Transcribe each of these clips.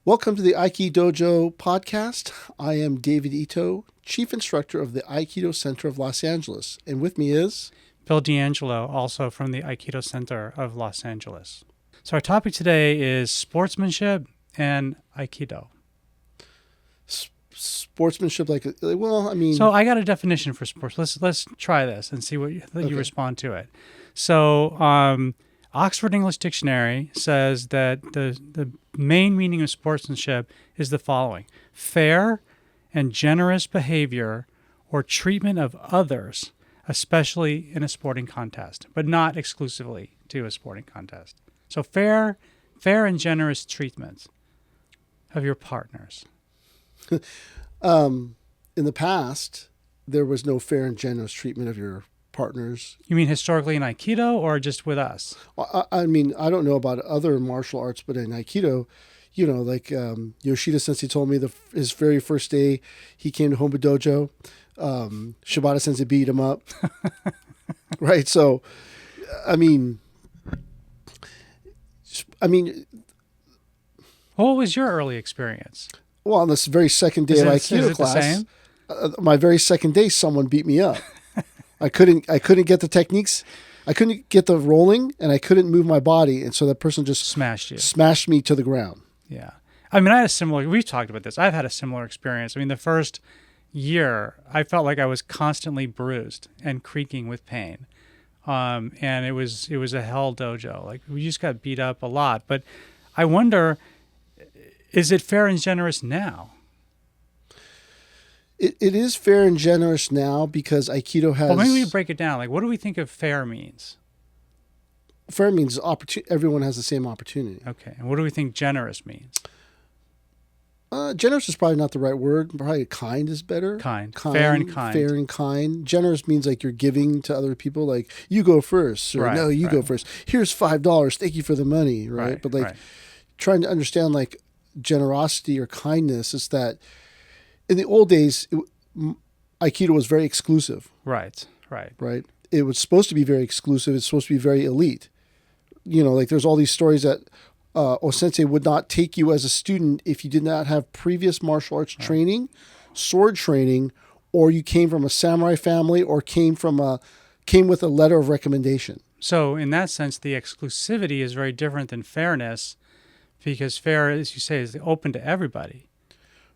Welcome to the Aiki Dojo Podcast. I am David Ito, Chief Instructor of the Aikido Center of Los Angeles. And with me is Bill D'Angelo, also from the Aikido Center of Los Angeles. So our topic today is sportsmanship and Aikido. Sportsmanship, So I got a definition for sports. Let's try this and see what you respond to it. So Oxford English Dictionary says that the main meaning of sportsmanship is the following: fair and generous behavior or treatment of others, especially in a sporting contest, but not exclusively to a sporting contest. So fair and generous treatment of your partners. In the past, there was no fair and generous treatment of your partners. You mean historically in Aikido or just with us? I mean, I don't know about other martial arts, but in Aikido, Yoshida Sensei told me his very first day he came to Hombu Dojo, Shibata Sensei beat him up. Right. So, I mean, what was your early experience? Well, on this very second day of Aikido class, my very second day, someone beat me up. I couldn't get the techniques. I couldn't get the rolling, and I couldn't move my body, and so that person just smashed me to the ground. Yeah, I mean, I had a similar. We've talked about this. I've had a similar experience. I mean, the first year, I felt like I was constantly bruised and creaking with pain, and it was a hell dojo. Like, we just got beat up a lot. But I wonder, is it fair and generous now? It is fair and generous now because Aikido has... Well, maybe we break it down. Like, what do we think of fair means? Fair means everyone has the same opportunity. Okay. And what do we think generous means? Generous is probably not the right word. Probably kind is better. Kind. Fair and kind. Fair and kind. Generous means like you're giving to other people. Like, you go first. Or no, you go first. Here's $5. Thank you for the money. Right. But trying to understand like generosity or kindness is that in the old days, Aikido was very exclusive. Right. It was supposed to be very exclusive. It's supposed to be very elite. You know, like there's all these stories that O-sensei would not take you as a student if you did not have previous martial arts training, sword training, or you came from a samurai family or came with a letter of recommendation. So in that sense, the exclusivity is very different than fairness, because fair, as you say, is open to everybody.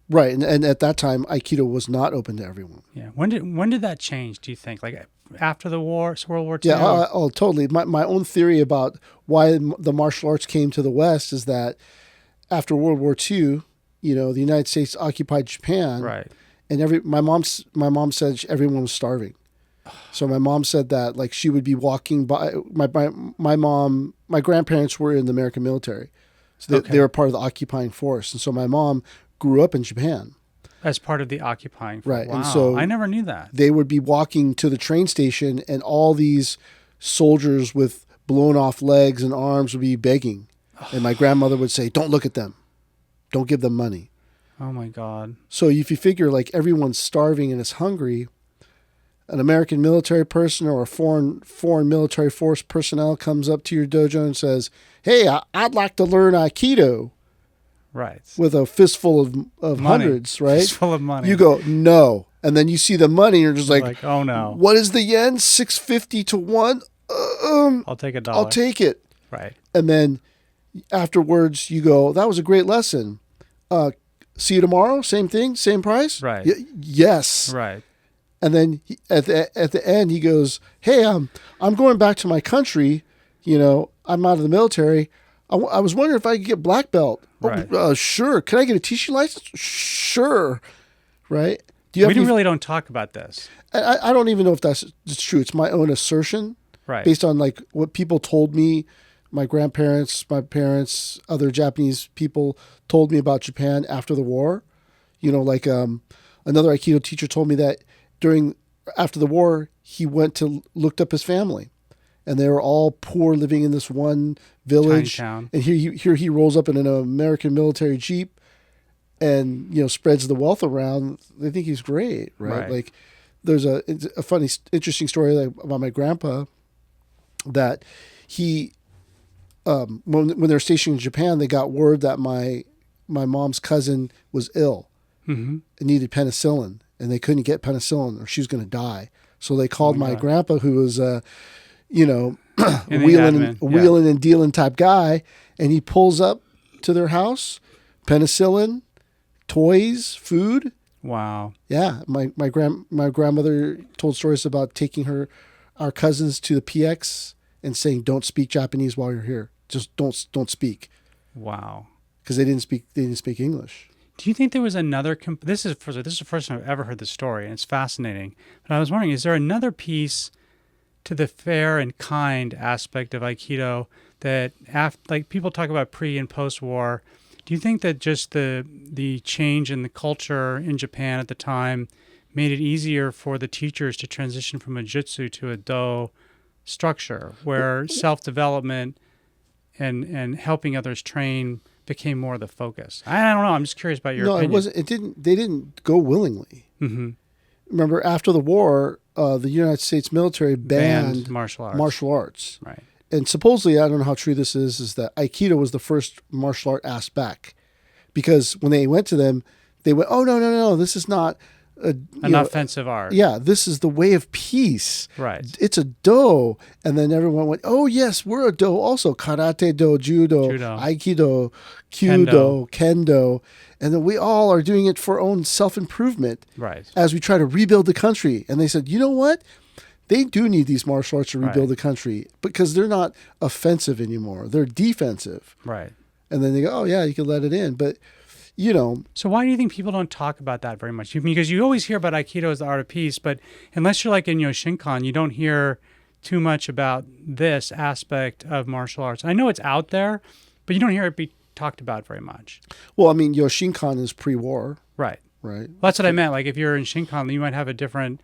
Right, and at that time, Aikido was not open to everyone. Yeah. When did that change, do you think? Like after the war, World War II? Yeah, totally. My own theory about why the martial arts came to the West is that after World War II, the United States occupied Japan. Right. And my mom said everyone was starving. So my mom said that like she would be walking by. My grandparents were in the American military, so they were part of the occupying force, and so my mom grew up in Japan. As part of the occupying force. Right. Wow. And so I never knew that. They would be walking to the train station and all these soldiers with blown off legs and arms would be begging. And my grandmother would say, "Don't look at them. Don't give them money." Oh my God. So if you figure like everyone's starving and is hungry, an American military person or a foreign military force personnel comes up to your dojo and says, "Hey, I'd like to learn Aikido." Right. With a fistful of hundreds, right? Fistful of money. You go, "No." And then you see the money and you're just like, "Oh no. What is the yen? 650 to 1? I'll take $1. I'll take it." Right. And then afterwards you go, "That was a great lesson. See you tomorrow. Same thing, same price?" Right. Yes. Right. And then at the end he goes, "Hey, I'm going back to my country. I'm out of the military. I was wondering if I could get black belt." Right. "Oh, sure. Can I get a teaching license?" "Sure." Right. We really don't talk about this. I don't even know if that's true. It's my own assertion, right? Based on like what people told me, my grandparents, my parents, other Japanese people told me about Japan after the war. Like another Aikido teacher told me that after the war, he looked up his family. And they were all poor, living in this one village. Town. And here he rolls up in an American military jeep, and spreads the wealth around. They think he's great, right? Like, there's a funny, interesting story about my grandpa that he, when they're stationed in Japan, they got word that my my mom's cousin was ill and needed penicillin, and they couldn't get penicillin or she was going to die. So they called my grandpa, who was, wheeling and dealing type guy, and he pulls up to their house, penicillin, toys, food. Wow. Yeah, my grandmother told stories about taking our cousins to the PX and saying, "Don't speak Japanese while you're here. Just don't speak." Wow. Because they didn't speak English. Do you think there was another? This is the first time I've ever heard the story, and it's fascinating. But I was wondering, is there another piece to the fair and kind aspect of Aikido that, like people talk about pre and post war? Do you think that just the change in the culture in Japan at the time made it easier for the teachers to transition from a jutsu to a do structure, where self-development and helping others train became more the focus? I don't know. I'm just curious about your opinion. No, it wasn't. They didn't go willingly. Mm-hmm. Remember, after the war, the United States military banned martial arts. Right. And supposedly, I don't know how true this is that Aikido was the first martial art asked back. Because when they went to them, they went, "Oh, no, this is not an offensive art. Yeah, this is the way of peace. Right. It's a do." And then everyone went, "Oh, yes, we're a do also. Karate do, judo, aikido, kyudo, kendo. And then we all are doing it for our own self-improvement. Right. As we try to rebuild the country." And they said, "You know what? They do need these martial arts to rebuild the country because they're not offensive anymore. They're defensive." Right. And then they go, "Oh, yeah, you can let it in." But, So why do you think people don't talk about that very much? Because you always hear about Aikido as the art of peace, but unless you're like in Yoshinkan, you don't hear too much about this aspect of martial arts. I know it's out there, but you don't hear it be talked about very much. Well, I mean, Yoshinkan is pre-war. Right. Right. Well, that's what I meant. Like if you're in Shinkan, you might have a different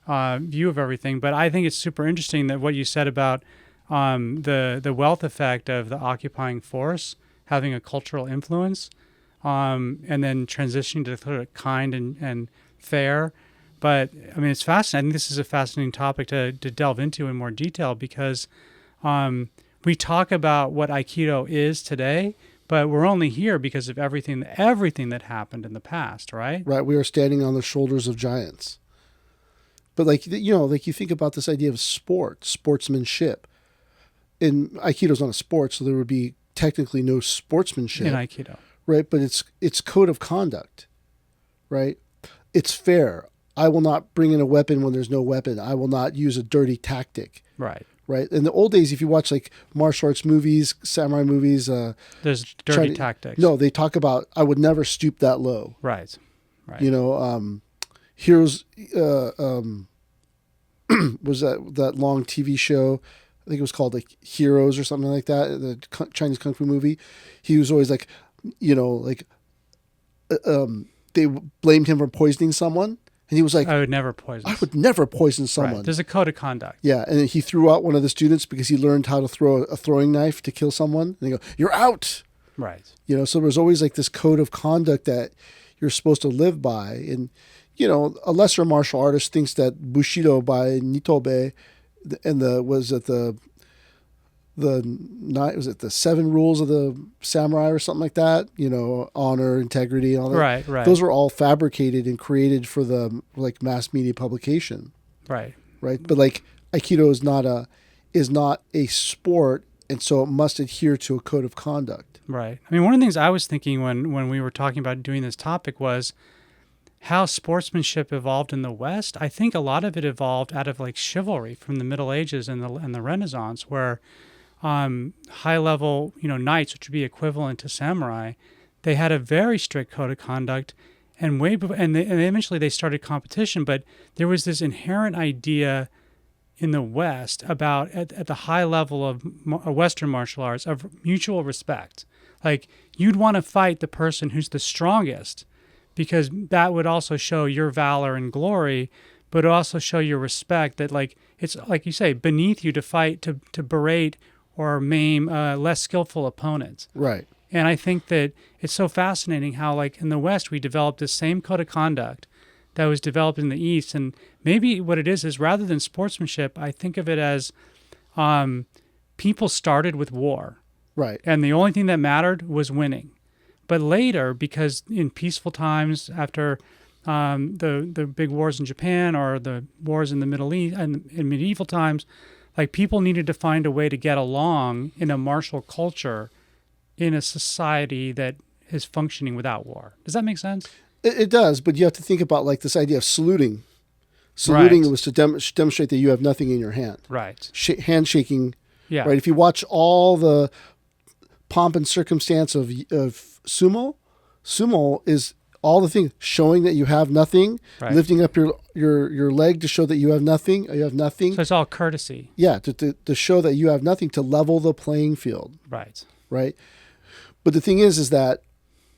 view of everything. But I think it's super interesting that what you said about the wealth effect of the occupying force having a cultural influence, and then transitioning to sort of kind and fair. But I mean, it's fascinating. I think this is a fascinating topic to delve into in more detail because we talk about what Aikido is today, but we're only here because of everything that happened in the past, right? Right. We are standing on the shoulders of giants. But like you think about this idea of sportsmanship. And Aikido's not a sport, so there would be technically no sportsmanship in Aikido, right? But it's code of conduct, right? It's fair. I will not bring in a weapon when there's no weapon. I will not use a dirty tactic, right? In the old days, if you watch like martial arts movies, samurai movies, there's dirty tactics. No, they talk about I would never stoop that low, right? Heroes was that long TV show. I think it was called like Heroes or something like that, the Chinese Kung Fu movie. He was always like, they blamed him for poisoning someone. And he was like, I would never poison someone. Right. There's a code of conduct. Yeah. And he threw out one of the students because he learned how to throw a throwing knife to kill someone. And they go, "You're out." Right. So there's always like this code of conduct that you're supposed to live by. And, a lesser martial artist thinks that Bushido by Nitobe and was it the 7 rules of the samurai or something like that, honor, integrity, all that. Right. Those were all fabricated and created for the like mass media publication. Right. But like Aikido is not a sport, and so it must adhere to a code of conduct. Right. I mean, one of the things I was thinking when we were talking about doing this topic was how sportsmanship evolved in the West. I think a lot of it evolved out of like chivalry from the Middle Ages and the Renaissance, where high-level, knights, which would be equivalent to samurai, they had a very strict code of conduct, and eventually they started competition. But there was this inherent idea in the West about at the high level of Western martial arts of mutual respect. Like you'd want to fight the person who's the strongest, because that would also show your valor and glory, but also show your respect that like it's like you say, beneath you to fight to berate or maim less skillful opponents. Right. And I think that it's so fascinating how like in the West we developed this same code of conduct that was developed in the East. And maybe what it is rather than sportsmanship, I think of it as people started with war. Right. And the only thing that mattered was winning. But later, because in peaceful times after the big wars in Japan or the wars in the Middle East and in medieval times, like people needed to find a way to get along in a martial culture in a society that is functioning without war. Does that make sense? It does, but you have to think about like this idea of saluting. Saluting was to demonstrate that you have nothing in your hand. Right. Handshaking. Yeah. Right. If you watch all the pomp and circumstance of sumo is all the things showing that you have nothing, lifting up your leg to show that you have nothing. You have nothing. So it's all courtesy. Yeah, to show that you have nothing, to level the playing field. Right. Right. But the thing is that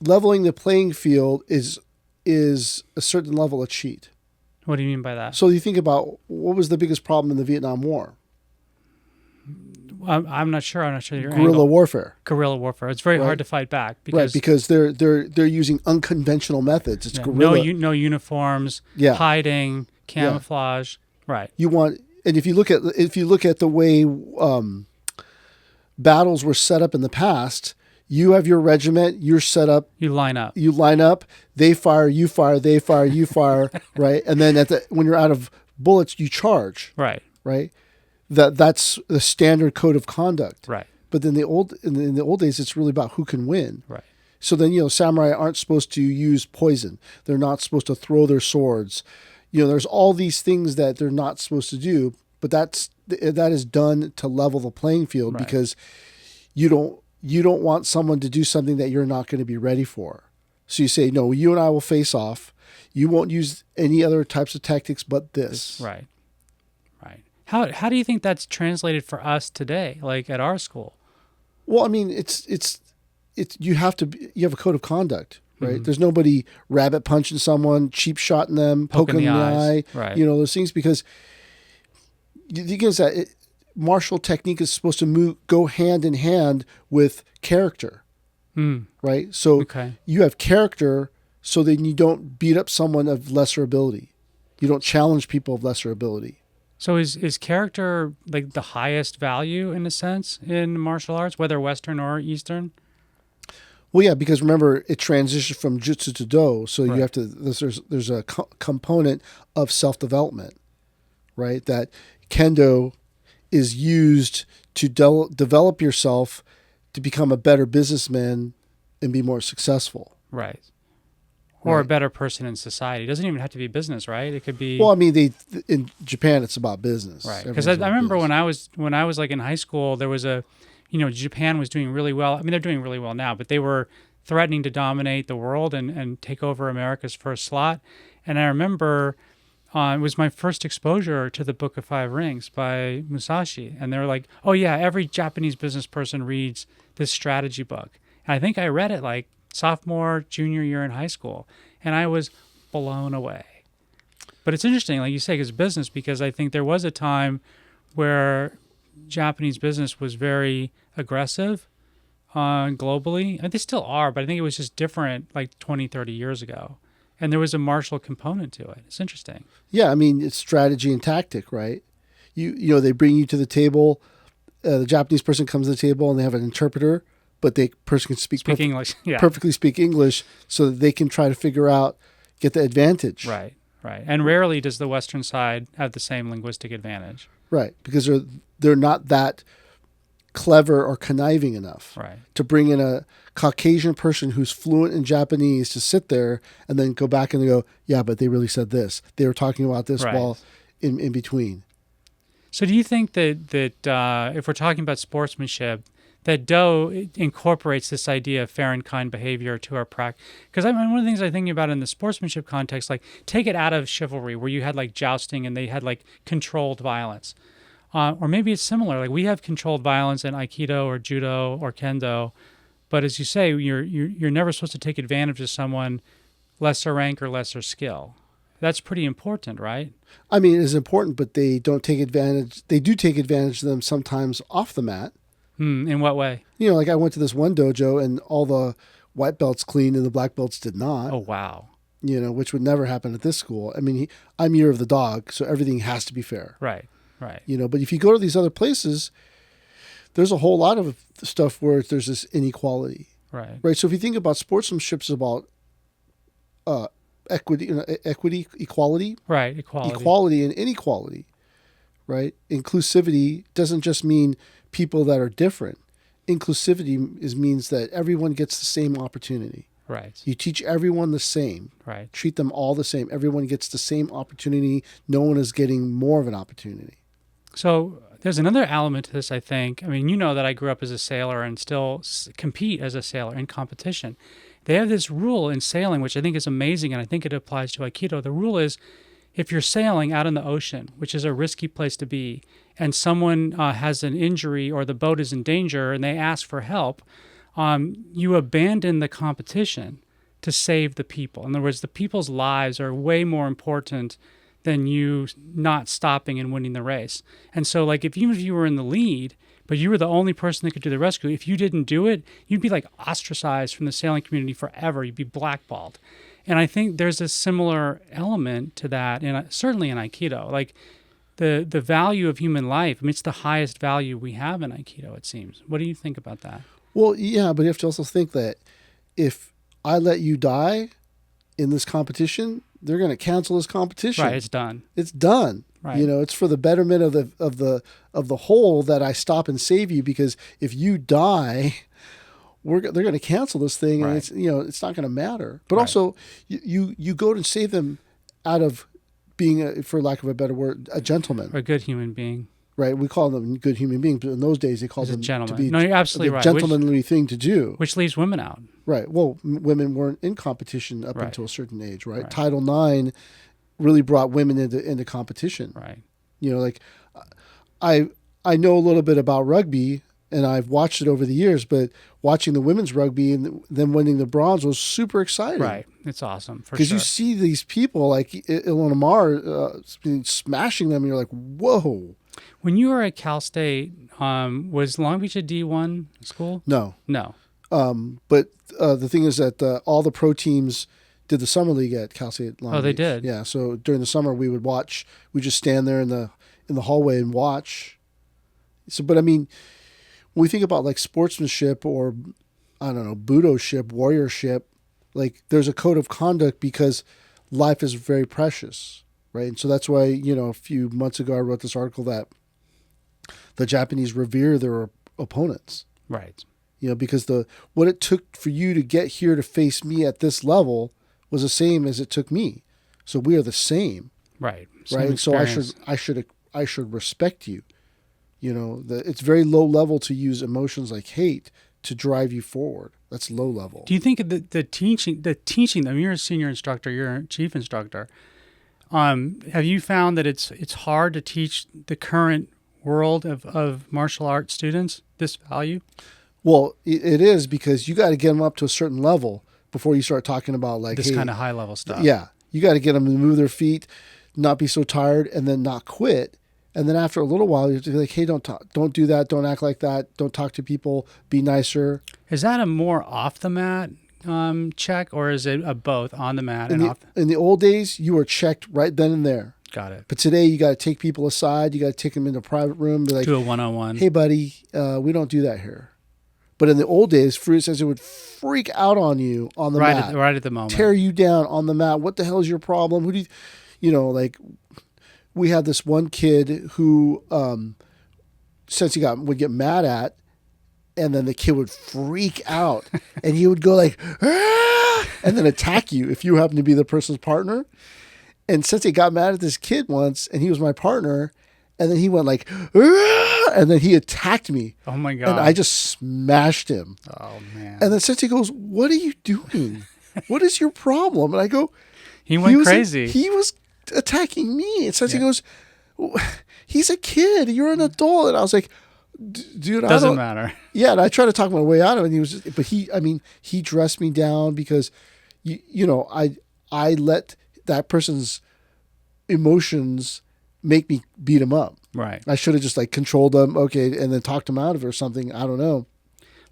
leveling the playing field is a certain level of cheat. What do you mean by that? So you think about what was the biggest problem in the Vietnam War? I'm not sure. Your guerrilla warfare. Guerrilla warfare. It's very hard to fight back because they're using unconventional methods. It's guerrilla. No uniforms. Hiding, camouflage. Right. And if you look at the way battles were set up in the past, you have your regiment. You're set up. You line up. They fire. You fire. They fire. You fire. Right. And then when you're out of bullets, you charge. Right. Right. That's the standard code of conduct. Right. But then in the old days, it's really about who can win. Right. So then, samurai aren't supposed to use poison. They're not supposed to throw their swords. There's all these things that they're not supposed to do, but that is done to level the playing field because you don't want someone to do something that you're not going to be ready for. So you say, no, you and I will face off. You won't use any other types of tactics but this. Right. How do you think that's translated for us today, like at our school? Well, I mean, it's you have a code of conduct, right? Mm-hmm. There's nobody rabbit punching someone, cheap shotting them, poking them in the eye, right. Those things, because the thing is that martial technique is supposed to go hand in hand with character, right? So you have character, so then you don't beat up someone of lesser ability. You don't challenge people of lesser ability. So is character like the highest value in a sense in martial arts, whether Western or Eastern? Well, yeah, because remember it transitioned from jutsu to do, so you have to. There's a component of self-development, right? That kendo is used to develop yourself to become a better businessman and be more successful, right? Or a better person in society. It doesn't even have to be business, right? It could be. Well, I mean, in Japan, it's about business, right? Because I remember when I was like in high school, there was Japan was doing really well. I mean, they're doing really well now, but they were threatening to dominate the world and take over America's first slot. And I remember it was my first exposure to the Book of Five Rings by Musashi, and they were like, "Oh yeah, every Japanese business person reads this strategy book." And I think I read it like sophomore, junior year in high school, and I was blown away. But it's interesting, like you say, it's business, because I think there was a time where Japanese business was very aggressive globally, and they still are, but I think it was just different like 20, 30 years ago. And there was a martial component to it. It's interesting. Yeah, I mean, it's strategy and tactic, right? You they bring you to the table, the Japanese person comes to the table and they have an interpreter, but the person can speak English, perfectly speak English, so that they can try to get the advantage. Right. And rarely does the Western side have the same linguistic advantage. Right, because they're not that clever or conniving enough to bring in a Caucasian person who's fluent in Japanese to sit there and then go back and go, yeah, but they really said this. They were talking about this while in between. So do you think that if we're talking about sportsmanship, that Do incorporates this idea of fair and kind behavior to our practice? Because one of the things I'm thinking about in the sportsmanship context, like take it out of chivalry where you had like jousting and they had like controlled violence. Or maybe it's similar. Like we have controlled violence in Aikido or Judo or Kendo. But as you say, you're never supposed to take advantage of someone lesser rank or lesser skill. That's pretty important, right? I mean, it is important, but they don't take advantage. They do take advantage of them sometimes off the mat. In what way? Like I went to this one dojo and all the white belts cleaned and the black belts did not. Oh, wow. Which would never happen at this school. I mean, I'm year of the dog, so everything has to be fair. Right. But if you go to these other places, there's a whole lot of stuff where there's this inequality. Right. So if you think about sportsmanship, it's about equity, equality. Right. Equality and inequality. Right. Inclusivity doesn't just mean people that are different. Inclusivity means that everyone gets the same opportunity. Right. You teach everyone the same. Right. Treat them all the same. Everyone gets the same opportunity. No one is getting more of an opportunity. So there's another element to this, I think. I mean, you know that I grew up as a sailor and still compete as a sailor in competition. They have this rule in sailing, which I think is amazing, and I think it applies to Aikido. The rule is if you're sailing out in the ocean, which is a risky place to be, and someone has an injury or the boat is in danger and they ask for help, you abandon the competition to save the people. In other words, the people's lives are way more important than you not stopping and winning the race. And so, like, even if you were in the lead, but you were the only person that could do the rescue, if you didn't do it, you'd be, like, ostracized from the sailing community forever. You'd be blackballed. And I think there's a similar element to that, certainly in Aikido. Like, the value of human life, I mean, it's the highest value we have in Aikido, it seems. What do you think about that? Well, yeah, but you have to also think that if I let you die in this competition, they're going to cancel this competition. Right, it's done. It's done. Right. You know, it's for the betterment of the whole that I stop and save you, because if you die, they're going to cancel this thing, and it's not going to matter. But also, you go and save them out of being, for lack of a better word, a gentleman, or a good human being. Right, we call them good human beings, but in those days they called them gentleman. to be no, you're absolutely right. Gentlemanly thing to do. Which leaves women out. Right. Well, women weren't in competition up until a certain age, right? Title IX really brought women into competition. Right. You know, like I know a little bit about rugby, and I've watched it over the years, but watching the women's rugby and them winning the bronze was super exciting. Right. It's awesome. Because you see these people like Ilona Mar smashing them, and you're like, whoa. When you were at Cal State, was Long Beach a D1 school? No. But the thing is that all the pro teams did the summer league at Cal State Long Beach. Oh, they did? Yeah. So during the summer, we would watch. We just stand there in the hallway and watch. So, but I mean, when we think about like sportsmanship or, I don't know, budo-ship, warriorship, like there's a code of conduct because life is very precious. Right. And so that's why, a few months ago, I wrote this article that the Japanese revere their opponents. Right. Because what it took for you to get here to face me at this level was the same as it took me. So we are the same. Right. Right. And so I should respect you. It's very low level to use emotions like hate to drive you forward. That's low level. Do you think the teaching, I mean, you're a senior instructor, you're a chief instructor. Have you found that it's hard to teach the current world of martial arts students this value? Well, it is, because you got to get them up to a certain level before you start talking about like this kind of high level stuff. Yeah, you got to get them to move their feet, not be so tired, and then not quit. And then after a little while, you have to be like, hey, don't do that, don't act like that, don't talk to people, be nicer. Is that a more off the mat check, or is it a both on the mat and off? In the old days, you were checked right then and there. Got it. But today, you got to take people aside. You got to take them into a private room. Be like, do a one-on-one. Hey, buddy, we don't do that here. But in the old days, Fruit says it would freak out on you on the mat. Right at the moment. Tear you down on the mat. What the hell is your problem? Who do like, we had this one kid who, since would get mad at, and then the kid would freak out, and he would go like, ah! And then attack you if you happen to be the person's partner. And since he got mad at this kid once, and he was my partner, and then he went like, ah! And then he attacked me. Oh my God. And I just smashed him. Oh man. And then Sensei goes, what are you doing? What is your problem? And I go, he went crazy. He was attacking me. And Sensei goes, he's a kid. You're an adult. And I was like, dude, doesn't matter. Yeah, and I tried to talk my way out of it. And he dressed me down because, I let that person's emotions make me beat him up. Right. I should have just like controlled them, okay, and then talked him out of it or something. I don't know.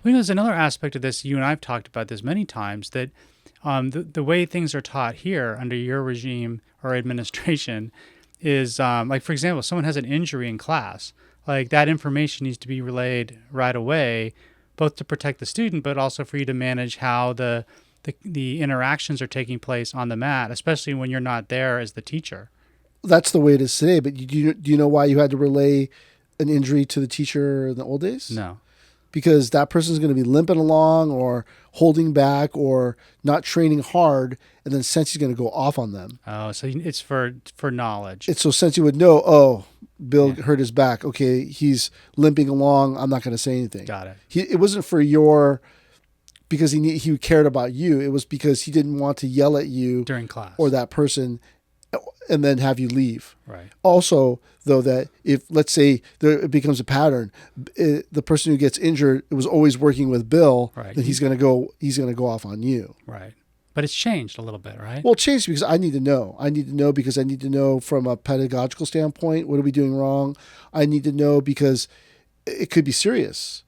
Well, there's another aspect of this. You and I have talked about this many times, that the way things are taught here under your regime or administration is like, for example, if someone has an injury in class, like that information needs to be relayed right away, both to protect the student, but also for you to manage how the interactions are taking place on the mat, especially when you're not there as the teacher. That's the way it is today. But do you know why you had to relay an injury to the teacher in the old days? No. Because that person's going to be limping along or holding back or not training hard, and then Sensei's going to go off on them. Oh, so it's for knowledge. It's so Sensei would know, oh, Bill hurt his back. Okay, he's limping along. I'm not going to say anything. Got it. It wasn't for because he cared about you. It was because he didn't want to yell at you during class or that person and then have you leave. Right. Also, though, that if, let's say, it becomes a pattern, the person who gets injured, it was always working with Bill, right. then he's going to go off on you. Right. But it's changed a little bit, right? Well, it changed because I need to know. I need to know because I need to know from a pedagogical standpoint, what are we doing wrong? I need to know because it could be serious,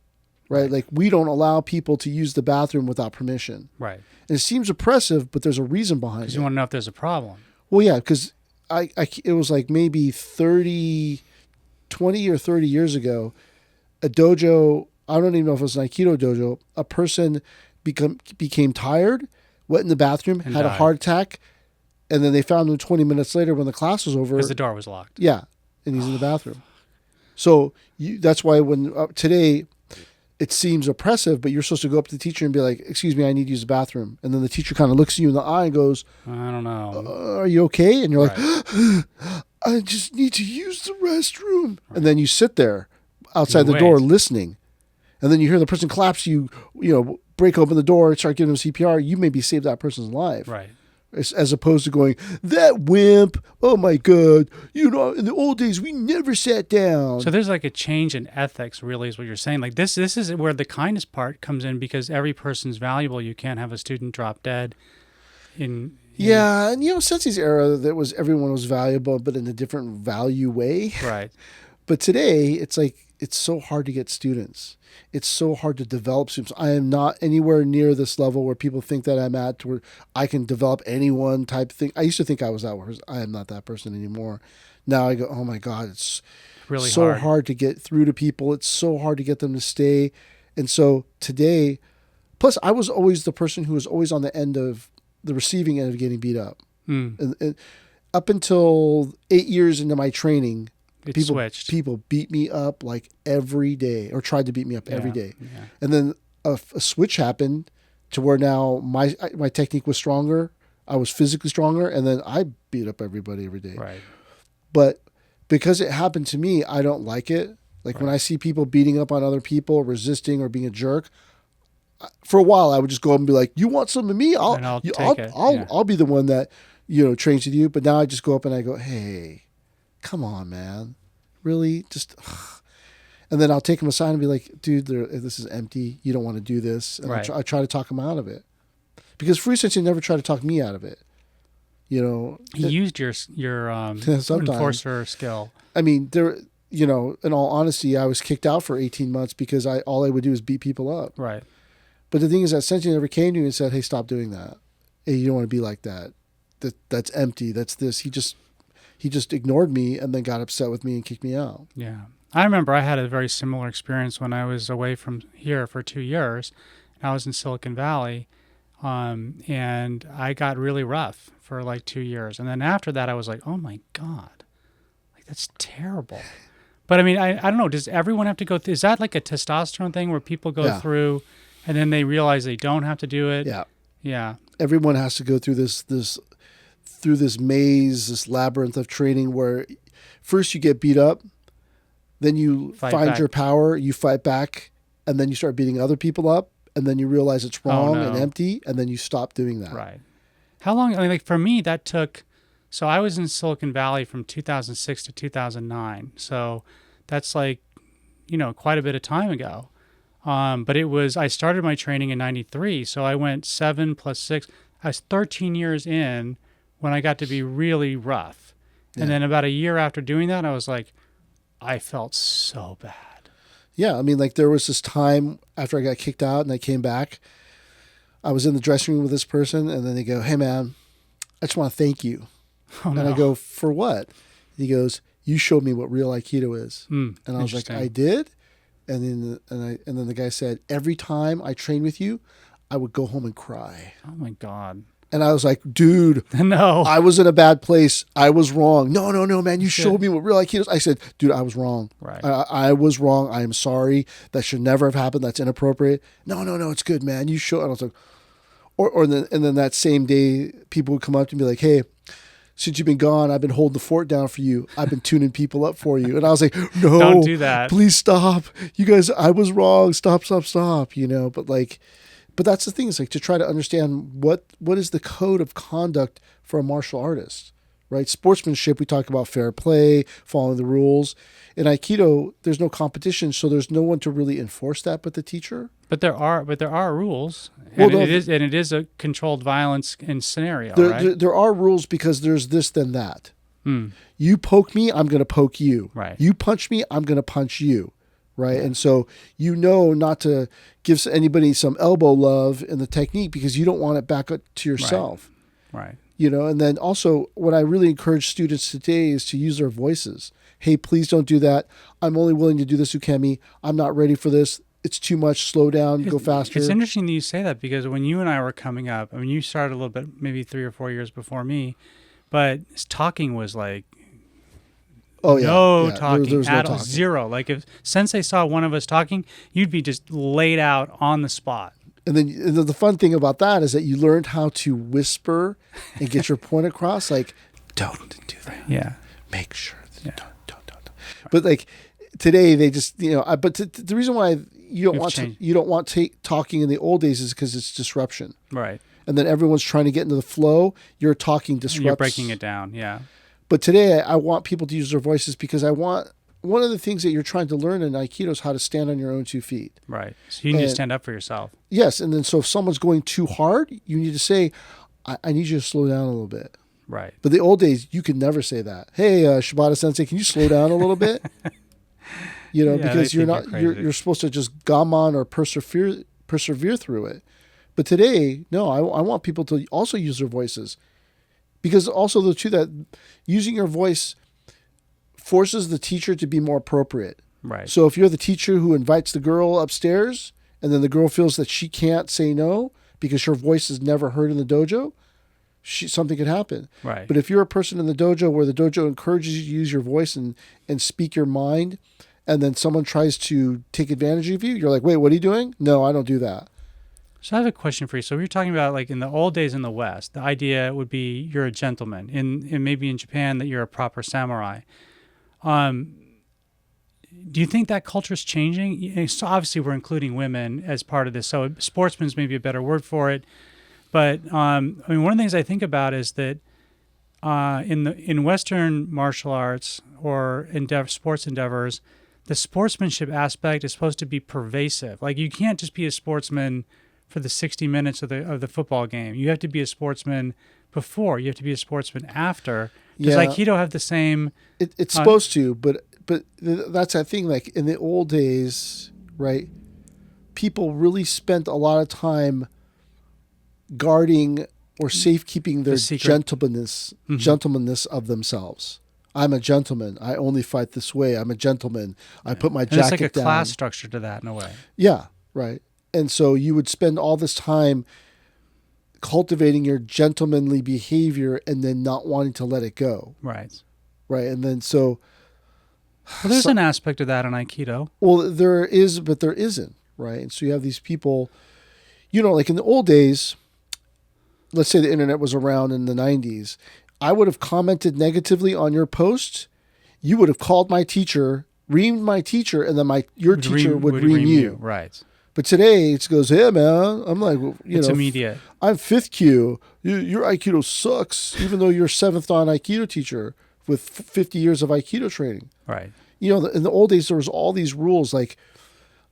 right? Like, we don't allow people to use the bathroom without permission. Right. And it seems oppressive, but there's a reason behind it. Because you want to know if there's a problem. Well, yeah, because it was like maybe 20 or 30 years ago, a dojo, I don't even know if it was an Aikido dojo, a person became tired, went in the bathroom, and had a heart attack, and then they found him 20 minutes later when the class was over. Because the door was locked. Yeah, and he's in the bathroom. So that's why when today it seems oppressive, but you're supposed to go up to the teacher and be like, excuse me, I need to use the bathroom. And then the teacher kind of looks at you in the eye and goes, I don't know. Are you okay? And you're like, I just need to use the restroom. Right. And then you sit there outside the door listening. And then you hear the person collapse, you break open the door, start giving them CPR. You maybe save that person's life. Right. As opposed to going, that wimp, oh my God, in the old days, we never sat down. So there's like a change in ethics, really, is what you're saying. Like this is where the kindness part comes in, because every person's valuable. You can't have a student drop dead Yeah, and Sensei's era, everyone was valuable, but in a different value way. Right. But today, it's like, it's so hard to get students. It's so hard to develop students. I am not anywhere near this level where people think that I'm at, where I can develop anyone type thing. I used to think I was that person. I am not that person anymore. Now I go, oh my God, it's really so hard to get through to people. It's so hard to get them to stay. And so today, plus I was always the person who was always on the receiving end of getting beat up. And up until 8 years into my training, people beat me up like every day, or tried to beat me up every day. Yeah. And then a switch happened to where now my technique was stronger. I was physically stronger, and then I beat up everybody every day. Right. But because it happened to me, I don't like it. Like when I see people beating up on other people, resisting or being a jerk, for a while I would just go up and be like, "You want some of me? I'll be the one that trains with you." But now I just go up and I go, "Hey, come on, man. Really? Just..." And then I'll take him aside and be like, "Dude, this is empty. You don't want to do this." And I try to talk him out of it. Because Free Sensei never tried to talk me out of it. He used your enforcer skill. I mean, in all honesty, I was kicked out for 18 months because all I would do is beat people up. Right. But the thing is that Sensei never came to me and said, "Hey, stop doing that. Hey, you don't want to be like that. That's empty. That's this." He just ignored me and then got upset with me and kicked me out. Yeah. I remember I had a very similar experience when I was away from here for 2 years. I was in Silicon Valley, and I got really rough for like 2 years. And then after that, I was like, oh my God, like that's terrible. But I mean, I don't know. Does everyone have to go through? Is that like a testosterone thing where people go through and then they realize they don't have to do it? Yeah. Yeah. Everyone has to go through this maze, this labyrinth of training where first you get beat up, then you find your power, you fight back, and then you start beating other people up, and then you realize it's wrong and empty, and then you stop doing that. Right. How long? I mean, like for me, that took. So I was in Silicon Valley from 2006 to 2009. So that's like, quite a bit of time ago. But I started my training in 93. So I went 7 plus 6. I was 13 years in when I got to be really rough. Yeah. And then about a year after doing that, I was like, I felt so bad. Yeah. I mean, like there was this time after I got kicked out and I came back, I was in the dressing room with this person and then they go, "Hey man, I just want to thank you." And I go, "For what?" He goes, "You showed me what real Aikido is." And I was like, "I did?" And then the guy said, every time I train with you, I would go home and cry. Oh my God. And I was like, dude, no, I was in a bad place. I was wrong. No, man. You showed me what real Aikido is. I said, dude, I was wrong. Right. I was wrong. I am sorry. That should never have happened. That's inappropriate. No, it's good, man. You showed. And I was like, and then that same day, people would come up to me like, hey, since you've been gone, I've been holding the fort down for you. I've been tuning people up for you. And I was like, no, don't do that. Please stop. You guys, I was wrong. Stop. But that's the thing, is like to try to understand what is the code of conduct for a martial artist, right? Sportsmanship, we talk about fair play, following the rules. In Aikido, there's no competition, so there's no one to really enforce that but the teacher. But there are rules, and it is a controlled violence in scenario, right? There are rules because there's this, then that. You poke me, I'm going to poke you. Right. You punch me, I'm going to punch you. Right. And so, not to give anybody some elbow love in the technique because you don't want it back up to yourself. Right. And then also what I really encourage students today is to use their voices. Hey, please don't do that. I'm only willing to do this ukemi. I'm not ready for this. It's too much. Slow down, go faster. It's interesting that you say that because when you and I were coming up, I mean, you started a little bit, maybe 3 or 4 years before me, but talking was like, talking there was at all, zero. Like if Sensei saw one of us talking, you'd be just laid out on the spot. And then the fun thing about that is that you learned how to whisper and get your point across. Like, don't do that. Yeah. Make sure. Don't. But like today, they just But the reason why you don't want talking in the old days is because it's disruption. Right. And then everyone's trying to get into the flow. You're talking disrupts. You're breaking it down. Yeah. But today, I want people to use their voices because I want one of the things that you're trying to learn in Aikido is how to stand on your own 2 feet. Right. So you need to stand up for yourself. Yes. And then so if someone's going too hard, you need to say, I need you to slow down a little bit. Right. But the old days, you could never say that. Hey, Shibata Sensei, can you slow down a little bit? Because you're supposed to just gammon or persevere through it. But today, no, I want people to also use their voices. Because also that using your voice forces the teacher to be more appropriate. Right. So if you're the teacher who invites the girl upstairs and then the girl feels that she can't say no because her voice is never heard in the dojo, something could happen. Right. But if you're a person in the dojo where the dojo encourages you to use your voice and speak your mind, and then someone tries to take advantage of you, you're like, wait, what are you doing? No, I don't do that. So I have a question for you. So we were talking about like in the old days in the West, the idea would be you're a gentleman. In maybe in Japan that you're a proper samurai. Do you think that culture is changing? So obviously we're including women as part of this. So sportsman's maybe a better word for it. But one of the things I think about is that in Western martial arts or sports endeavors, the sportsmanship aspect is supposed to be pervasive. Like you can't just be a sportsman for the 60 minutes of the football game. You have to be a sportsman before. You have to be a sportsman after. Does Aikido have the same? It's supposed to, but that's that thing. Like in the old days, right? People really spent a lot of time guarding or safekeeping their gentlemanness of themselves. I'm a gentleman. I only fight this way. I'm a gentleman. I put my jacket down. It's like a class structure to that in a way. Yeah, right. And so you would spend all this time cultivating your gentlemanly behavior and then not wanting to let it go. Right. Right. And then so... Well, there's an aspect of that in Aikido. Well, there is, but there isn't. Right. And so you have these people, like in the old days, let's say the internet was around in the 90s, I would have commented negatively on your post. You would have called my teacher, reamed my teacher, and then your teacher would ream you. Right. But today it goes, hey man, I'm like, it's immediate. I'm 5th Q. Your Aikido sucks, even though you're 7th Dan Aikido teacher with 50 years of Aikido training. Right. In the old days, there was all these rules, like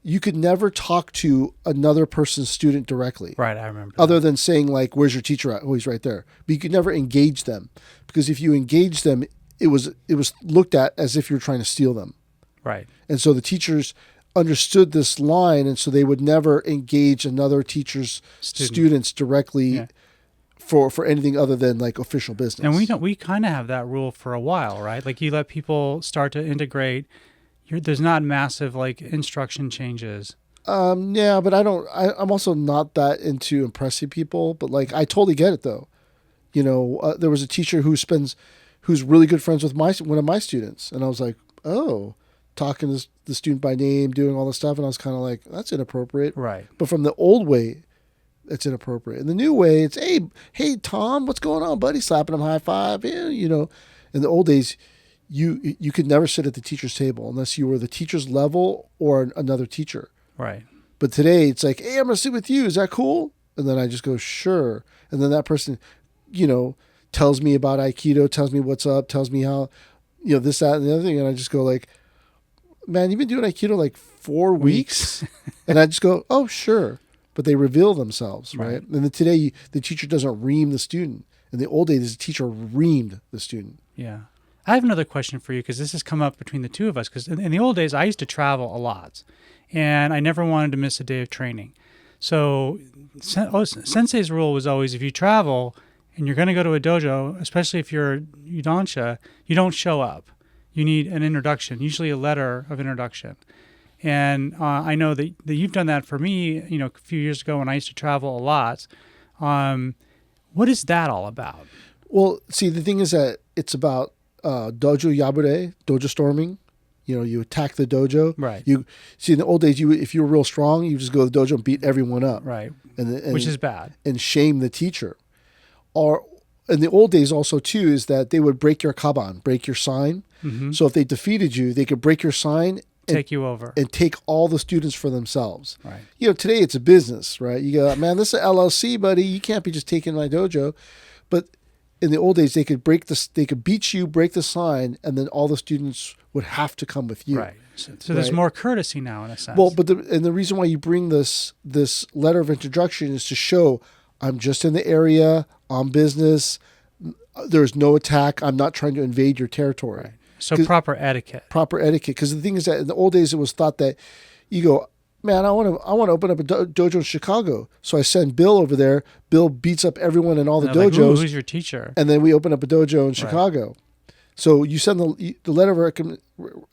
you could never talk to another person's student directly. Right, I remember. Other than saying like, where's your teacher at? Oh, he's right there. But you could never engage them because if you engage them, it was looked at as if you're trying to steal them. Right. And so the teachers understood this line, and so they would never engage another teacher's students directly for anything other than like official business. And we kind of have that rule for a while, right? Like you let people start to integrate, there's not massive like instruction changes. Yeah, but I'm also not that into impressing people, but like, I totally get it though. There was a teacher who's really good friends with one of my students. And I was like, oh, talking to the student by name, doing all this stuff. And I was kind of like, that's inappropriate. Right. But from the old way, it's inappropriate. In the new way, it's, hey, Tom, what's going on, buddy? Slapping him high five. Yeah, in the old days, you could never sit at the teacher's table unless you were the teacher's level or another teacher. Right. But today it's like, hey, I'm going to sit with you. Is that cool? And then I just go, sure. And then that person, tells me about Aikido, tells me what's up, tells me how, this, that, and the other thing. And I just go like, man, you've been doing Aikido like 4 weeks? And I just go, oh, sure. But they reveal themselves, right? And then today, the teacher doesn't ream the student. In the old days, the teacher reamed the student. Yeah. I have another question for you, because this has come up between the two of us. Because in the old days, I used to travel a lot, and I never wanted to miss a day of training. So Sensei's rule was always, if you travel and you're going to go to a dojo, especially if you're Udansha, you don't show up. You need an introduction, usually a letter of introduction. And I know that you've done that for me, a few years ago when I used to travel a lot. What is that all about? Well, see, the thing is that it's about dojo yabure, dojo storming. You attack the dojo. Right. You see, in the old days, if you were real strong, you just go to the dojo and beat everyone up. Right. And which is bad. And shame the teacher. Or in the old days also too, is that they would break your kaban, break your sign. Mm-hmm. So if they defeated you, they could break your sign, take you over, and take all the students for themselves. Right. Today it's a business, right? You go, man, this is an LLC, buddy. You can't be just taking my dojo. But in the old days, they could beat you, break the sign, and then all the students would have to come with you. Right. So there's more courtesy now, in a sense. Well, but the reason why you bring this letter of introduction is to show, I'm just in the area, on business. There's no attack. I'm not trying to invade your territory. Right. So proper etiquette. Proper etiquette. Because the thing is that in the old days, it was thought that you go, man, I want to open up a dojo in Chicago. So I send Bill over there. Bill beats up everyone in all the dojos. Like, who's your teacher? And then we open up a dojo in Chicago. Right. So you send the letter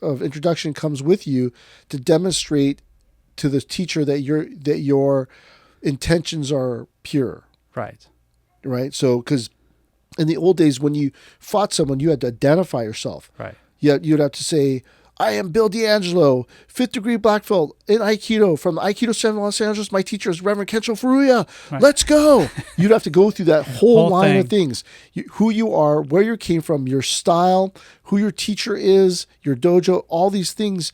of introduction comes with you to demonstrate to the teacher that your intentions are pure. Right. Right. So because in the old days, when you fought someone, you had to identify yourself. Right. You'd have to say, I am Bill D'Angelo, 5th degree black belt in Aikido from the Aikido Center in Los Angeles. My teacher is Reverend Kensho Furuya. Right. Let's go. You'd have to go through that whole line of things. Who you are, where you came from, your style, who your teacher is, your dojo, all these things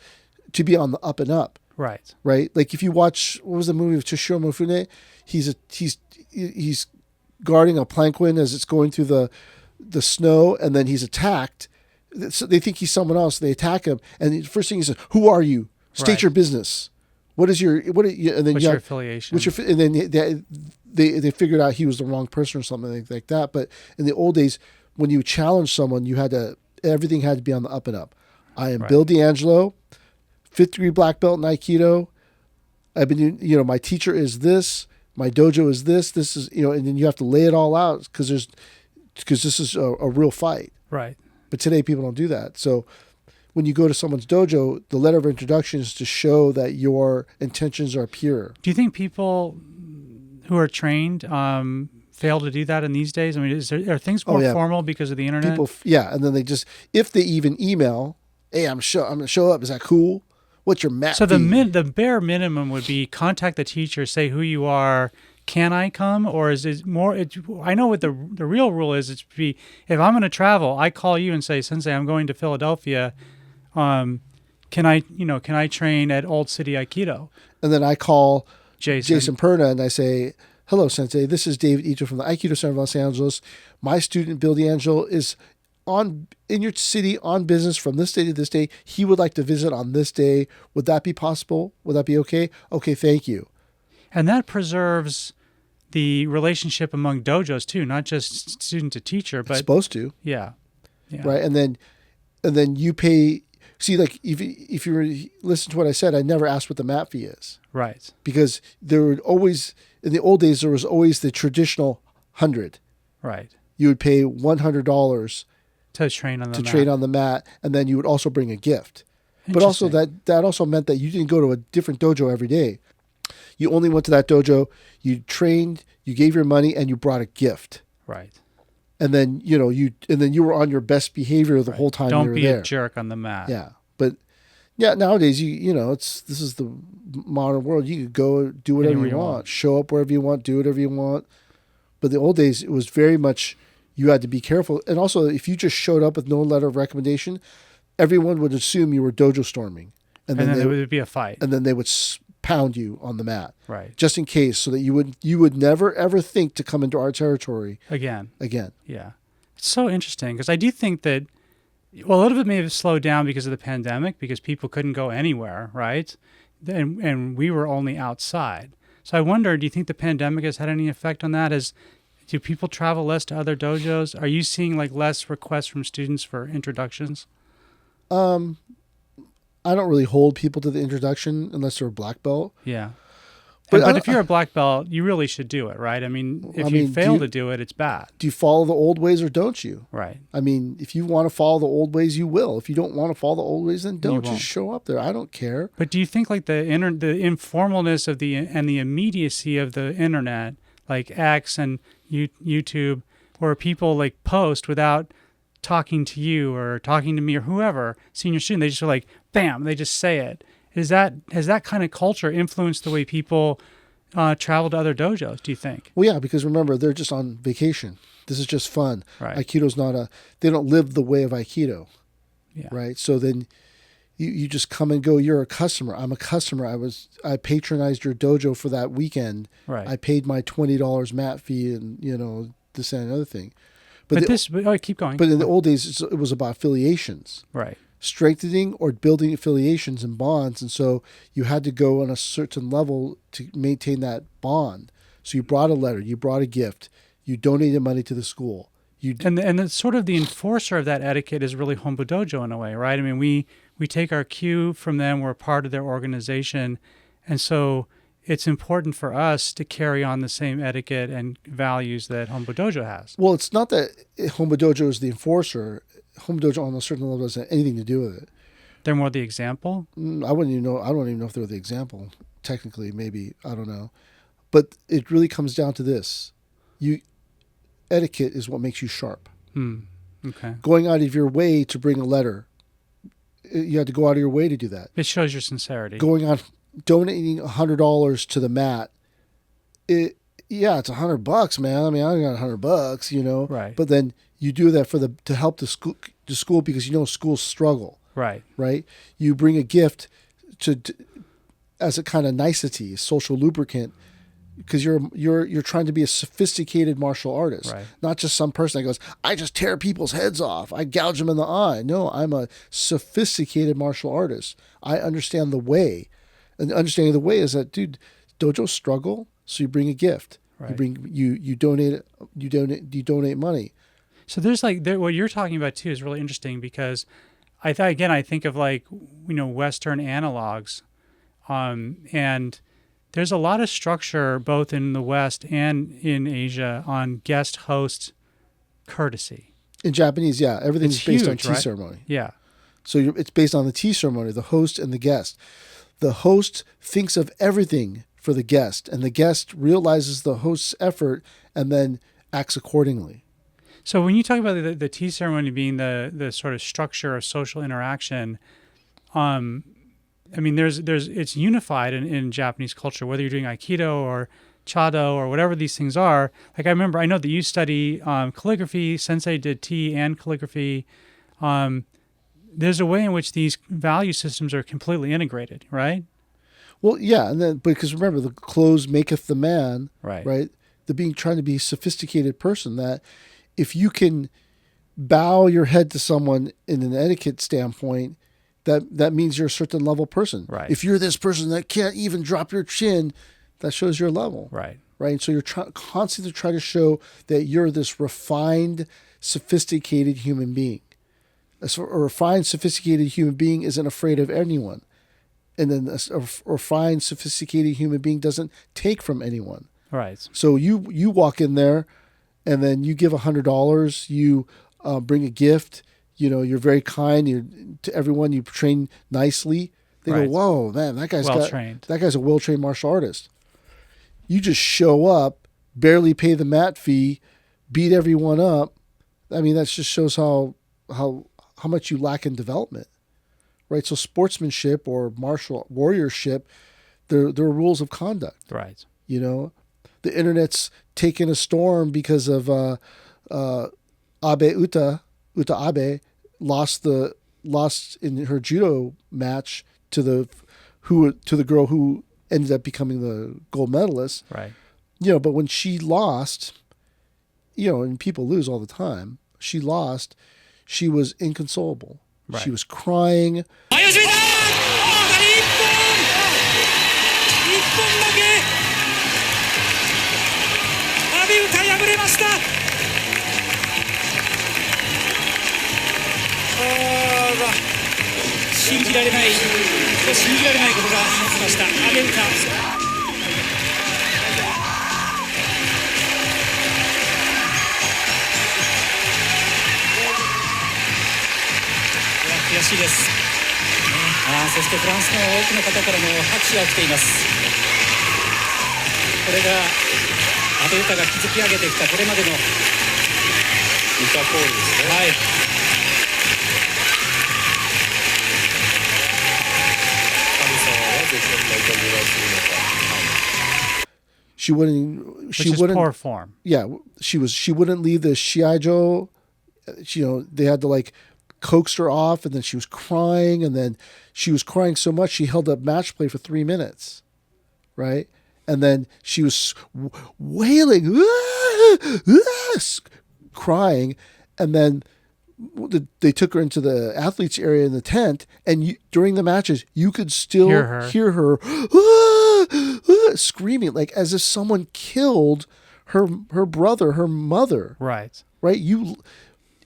to be on the up and up. Right. Right? Like if you watch, what was the movie of Toshiro Mifune? He's guarding a planquin as it's going through the snow, and then he's attacked. So they think he's someone else. They attack him, and the first thing he says, "Who are you? State your business. What's your affiliation? And then they figured out he was the wrong person or something like that. But in the old days, when you challenged someone, everything had to be on the up and up. I am Bill D'Angelo, 5th degree black belt in Aikido. I've been, my teacher is this. My dojo is this. This is, and then you have to lay it all out because this is a real fight. Right. But today people don't do that. So when you go to someone's dojo, the letter of introduction is to show that your intentions are pure. Do you think people who are trained fail to do that in these days? I mean, are things more formal because of the internet? People, and then they just, if they even email, hey, I'm going to show up. Is that cool? What's your mat? So the bare minimum would be contact the teacher, say who you are. Can I come, or is it more? I know what the real rule is. It's if I'm going to travel, I call you and say, Sensei, I'm going to Philadelphia. Can I train at Old City Aikido? And then I call Jason Perna and I say, hello, Sensei. This is David Ito from the Aikido Center of Los Angeles. My student Bill D'Angelo is in your city on business from this day to this day. He would like to visit on this day. Would that be possible? Would that be okay? Okay, thank you. And that preserves the relationship among dojos too, not just student to teacher, but it's supposed to. Yeah. Right. And then you pay. See, like if you listen to what I said, I never asked what the mat fee is. Right. Because there would always, in the old days, there was always the traditional 100. Right. You would pay $100 to train on the mat. Train on the mat, and then you would also bring a gift. But also that also meant that you didn't go to a different dojo every day. You only went to that dojo, you trained, you gave your money, and you brought a gift. Right. And then, you were on your best behavior the whole time you were there. Don't be a jerk on the mat. Yeah. But yeah, nowadays, this is the modern world. You could go do whatever you want, show up wherever you want, do whatever you want. But the old days, it was very much, you had to be careful. And also, if you just showed up with no letter of recommendation, everyone would assume you were dojo storming. And then there would be a fight. And then they would pound you on the mat. Right. Just in case, so that you would never, ever think to come into our territory. Again. Yeah. It's so interesting, because I do think that, well, a little bit may have slowed down because of the pandemic, because people couldn't go anywhere, right? And we were only outside. So I wonder, do you think the pandemic has had any effect on that? Do people travel less to other dojos? Are you seeing like less requests from students for introductions? I don't really hold people to the introduction unless they're a black belt. Yeah. But if you're a black belt, you really should do it, right? I mean, if you fail to do it, it's bad. Do you follow the old ways or don't you? Right. I mean, if you want to follow the old ways, you will. If you don't want to follow the old ways, then don't. Just show up there. I don't care. But do you think like the informalness of and the immediacy of the internet, like X and YouTube, where people like post without talking to you or talking to me or whoever, senior student, they just are like, bam, they just say it. Has that kind of culture influenced the way people travel to other dojos, do you think? Well, yeah, because remember, they're just on vacation. This is just fun. Right. Aikido's they don't live the way of Aikido. Yeah. Right. So then you just come and go. You're a customer. I'm a customer. I patronized your dojo for that weekend. Right. I paid my $20 mat fee and, this and another thing. But keep going. But in the old days, it was about affiliations. Right. Strengthening or building affiliations and bonds. And so you had to go on a certain level to maintain that bond. So you brought a letter, you brought a gift, you donated money to the school. And the sort of the enforcer of that etiquette is really Hombu Dojo in a way, right? I mean, we take our cue from them, we're part of their organization. And so it's important for us to carry on the same etiquette and values that Hombu Dojo has. Well, it's not that Hombu Dojo is the enforcer. Hombu Dojo on a certain level doesn't have anything to do with it. They're more the example? I wouldn't even know. I don't even know if they're the example. Technically, maybe. I don't know. But it really comes down to this. Etiquette is what makes you sharp. Okay. Going out of your way to bring a letter. You had to go out of your way to do that. It shows your sincerity. Donating $100 to the mat. It's $100, man. I mean, I got $100, Right. But then you do that to help the school because schools struggle. Right. Right. You bring a gift as a kind of nicety, social lubricant, because you're trying to be a sophisticated martial artist, right. Not just some person that goes, I just tear people's heads off, I gouge them in the eye. No, I'm a sophisticated martial artist. I understand the way, and understanding the way is that, dude, dojos struggle, so you bring a gift. Right. You donate money. So there's what you're talking about too is really interesting, because I think of Western analogs, and there's a lot of structure both in the West and in Asia on guest-host courtesy. In Japanese, yeah, everything's based on tea ceremony. Yeah. So it's based on the tea ceremony, the host and the guest. The host thinks of everything for the guest, and the guest realizes the host's effort and then acts accordingly. So when you talk about the tea ceremony being the sort of structure of social interaction, it's unified in Japanese culture, whether you're doing Aikido or Chado or whatever these things are. Like I know that you study calligraphy. Sensei did tea and calligraphy. There's a way in which these value systems are completely integrated, right? Well, yeah, and then because remember, the clothes maketh the man, right? Trying to be a sophisticated person, that if you can bow your head to someone in an etiquette standpoint, that means you're a certain level person. Right. If you're this person that can't even drop your chin, that shows your level. Right. Right. So you're constantly trying to show that you're this refined, sophisticated human being. A refined, sophisticated human being isn't afraid of anyone. And then a refined, sophisticated human being doesn't take from anyone. Right. So you walk in there, and then you give $100. You bring a gift. you're very kind. To everyone, you train nicely. They go, whoa, man, that guy's a well-trained martial artist. You just show up, barely pay the mat fee, beat everyone up. I mean, that just shows how much you lack in development, right? So sportsmanship or martial warriorship, there are rules of conduct. Right. The internet's taken a storm because of Uta Abe lost in her judo match to the girl who ended up becoming the gold medalist. Right. But when she lost, and people lose all the time, she lost, she was inconsolable. Right. She was crying. She wouldn't poor form. Yeah, she wouldn't leave the shiaijo. They had to coaxed her off, and then she was crying, and then she was crying so much she held up match play for 3 minutes, right? And then she was wailing, crying, and then they took her into the athletes area in the tent, and during the matches you could still hear her screaming, like as if someone killed her brother, her mother. Right.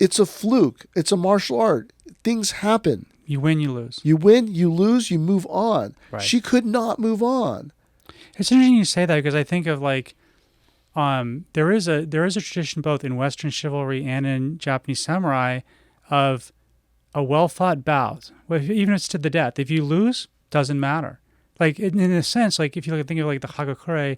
It's a fluke. It's a martial art. Things happen. You win, you lose. You win, you lose, you move on. Right. She could not move on. It's interesting you say that, because I think of there is a tradition both in Western chivalry and in Japanese samurai of a well-fought bout, even if it's to the death. If you lose, doesn't matter. In a sense, if you think of the Hagakure,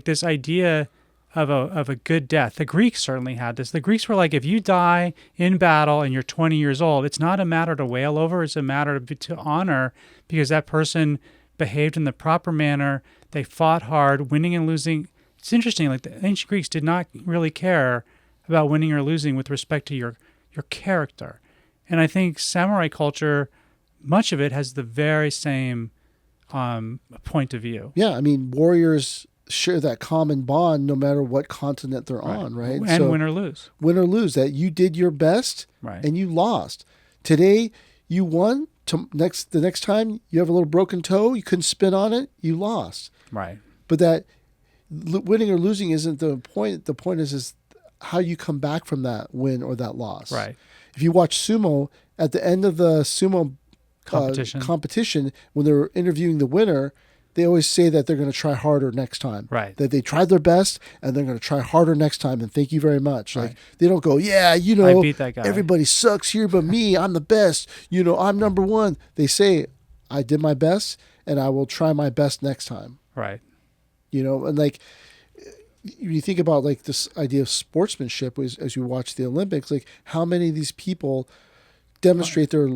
this idea of a good death. The Greeks certainly had this. The Greeks were if you die in battle and you're 20 years old, it's not a matter to wail over. It's a matter to honor, because that person behaved in the proper manner. They fought hard, winning and losing. It's interesting. The ancient Greeks did not really care about winning or losing with respect to your character. And I think samurai culture, much of it has the very same point of view. Yeah, I mean, warriors share that common bond no matter what continent they're on, right? And win or lose. Win or lose, that you did your best and you lost. Today, you won. The next time you have a little broken toe, you couldn't spin on it, you lost. Right. But that winning or losing isn't the point. The point is how you come back from that win or that loss. Right. If you watch sumo, at the end of the sumo competition, when they're interviewing the winner, they always say that they're going to try harder next time. Right. That they tried their best and they're going to try harder next time, and thank you very much. Right. They don't go, I beat that guy. Everybody sucks here but me. I'm the best. I'm number one. They say, I did my best and I will try my best next time. Right. And you think about this idea of sportsmanship as you watch the Olympics, how many of these people demonstrate their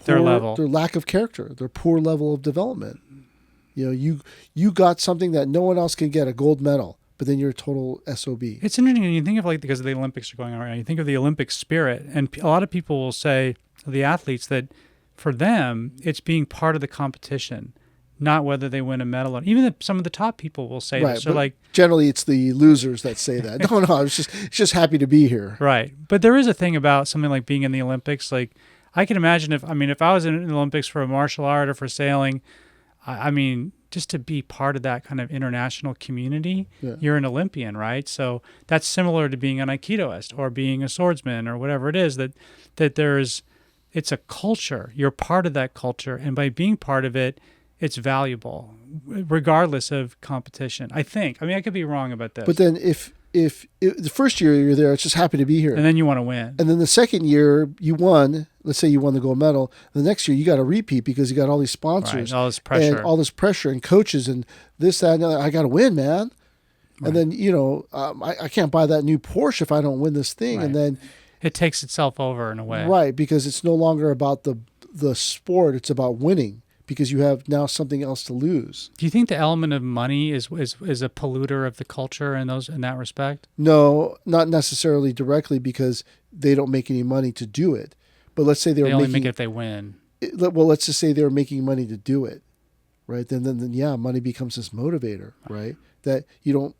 lack of character, their poor level of development. You got something that no one else can get, a gold medal, but then you're a total SOB. It's interesting when you think of because the Olympics are going on right now, you think of the Olympic spirit, and a lot of people will say, the athletes, that for them, it's being part of the competition, not whether they win a medal. Even some of the top people will say this. So generally, it's the losers that say that. No, it's just happy to be here. Right. But there is a thing about something like being in the Olympics. I can imagine if I was in the Olympics for a martial art or for sailing, I mean, just to be part of that kind of international community, you're an Olympian, right? So that's similar to being an Aikidoist or being a swordsman or whatever it is, that it's a culture. You're part of that culture. And by being part of it, it's valuable, regardless of competition, I think. I mean, I could be wrong about this. But then if the first year you're there, it's just happy to be here. And then you want to win. And then the second year you won, let's say you won the gold medal. The next year you got to repeat because you got all these sponsors. Right, all this pressure. And all this pressure and coaches and this, that, and other. I got to win, man. Right. And then, you know, I can't buy that new Porsche if I don't win this thing. Right. And then it takes itself over in a way. Right, because it's no longer about the sport, it's about winning. Because you have now something else to lose. Do you think the element of money is a polluter of the culture in that respect? No, not necessarily directly, because they don't make any money to do it. But let's say they only make it if they win. Well, let's just say they're making money to do it, right? Then yeah, money becomes this motivator, right? That you don't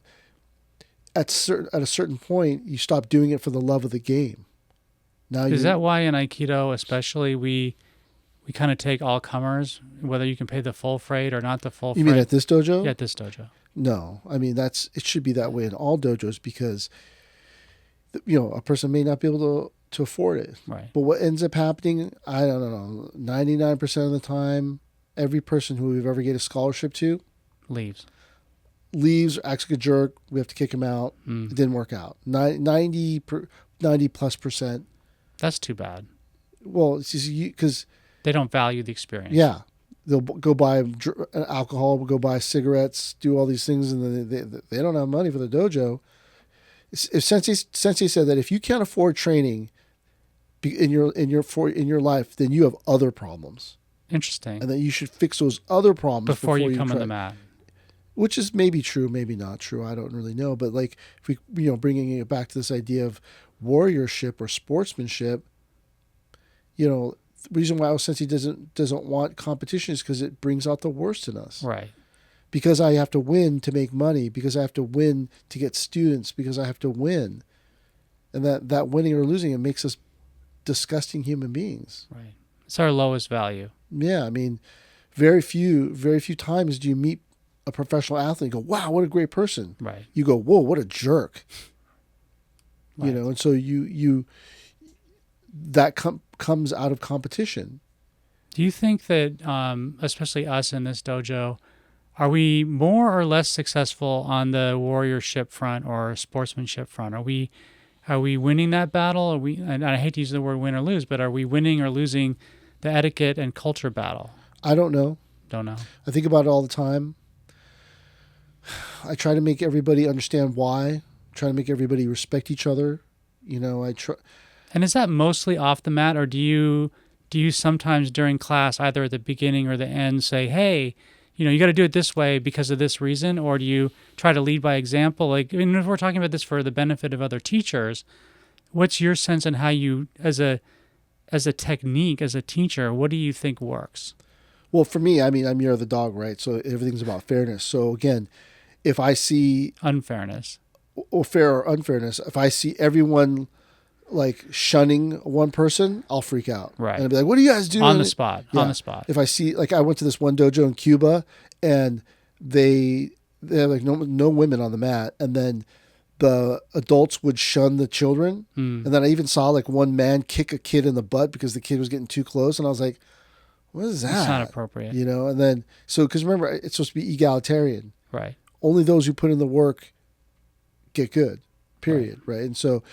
at a certain point you stop doing it for the love of the game. Now is that why in Aikido especially we kind of take all comers, whether you can pay the full freight or not the full freight. You mean at this dojo? Yeah, at this dojo. No, I mean it should be that way in all dojos because, you know, a person may not be able to afford it. Right. But what ends up happening, I don't know, 99% of the time, every person who we've ever get a scholarship to leaves, acts like a jerk. We have to kick him out. It didn't work out. 90+%. That's too bad. Well, it's just because they don't value the experience. Yeah. They'll go buy alcohol, go buy cigarettes, do all these things, and then they don't have money for the dojo. If Sensei said that if you can't afford training in your life, then you have other problems. Interesting. And then you should fix those other problems before you come on the mat. Which is maybe true, maybe not true. I don't really know. But like, if we, you know, bringing it back to this idea of warriorship or sportsmanship, you know, the reason why Sensei doesn't want competition is because it brings out the worst in us. Right. Because I have to win to make money. Because I have to win to get students. Because I have to win, and that winning or losing, it makes us disgusting human beings. Right. It's our lowest value. Yeah, I mean, very few times do you meet a professional athlete and go, "Wow, what a great person." Right. You go, "Whoa, what a jerk." Right. You know, and so you that comes out of competition. Do you think that, especially us in this dojo, are we more or less successful on the warriorship front or sportsmanship front? Are we winning that battle? And I hate to use the word win or lose, but are we winning or losing the etiquette and culture battle? I don't know. Don't know. I think about it all the time. I try to make everybody understand why. Try to make everybody respect each other. You know, I try. And is that mostly off the mat, or do you sometimes during class, either at the beginning or the end, say, "Hey, you know, you got to do it this way because of this reason," or do you try to lead by example? Like, I mean, if we're talking about this for the benefit of other teachers, what's your sense on how you, as a technique, as a teacher, what do you think works? Well, for me, I mean, I'm year of the dog, right? So everything's about fairness. So again, if I see unfairness, or fair or unfairness, if I see everyone like shunning one person, I'll freak out. Right. And I'll be like, "What are you guys doing?" On the spot. Yeah. On the spot. If I see, like, I went to this one dojo in Cuba, and they have like no women on the mat, and then the adults would shun the children, and then I even saw like one man kick a kid in the butt because the kid was getting too close, and I was like, "What is that?" It's not appropriate. You know. And then because remember, it's supposed to be egalitarian. Right. Only those who put in the work get good. Period. Right. And so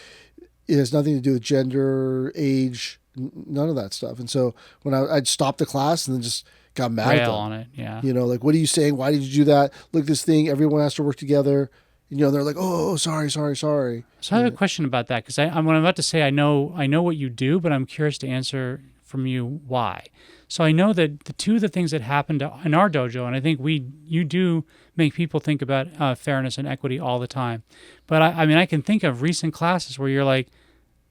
it has nothing to do with gender, age, none of that stuff. And so when I'd stop the class and then just got mad at them on it, yeah. You know, like, "What are you saying? Why did you do that? Look at this thing. Everyone has to work together." You know, they're like, "Oh, sorry." So I have a question about that, because I'm about to say I know what you do, but I'm curious to answer from you why. So I know that the two of the things that happened in our dojo, and I think you do make people think about fairness and equity all the time. But I mean, I can think of recent classes where you're like,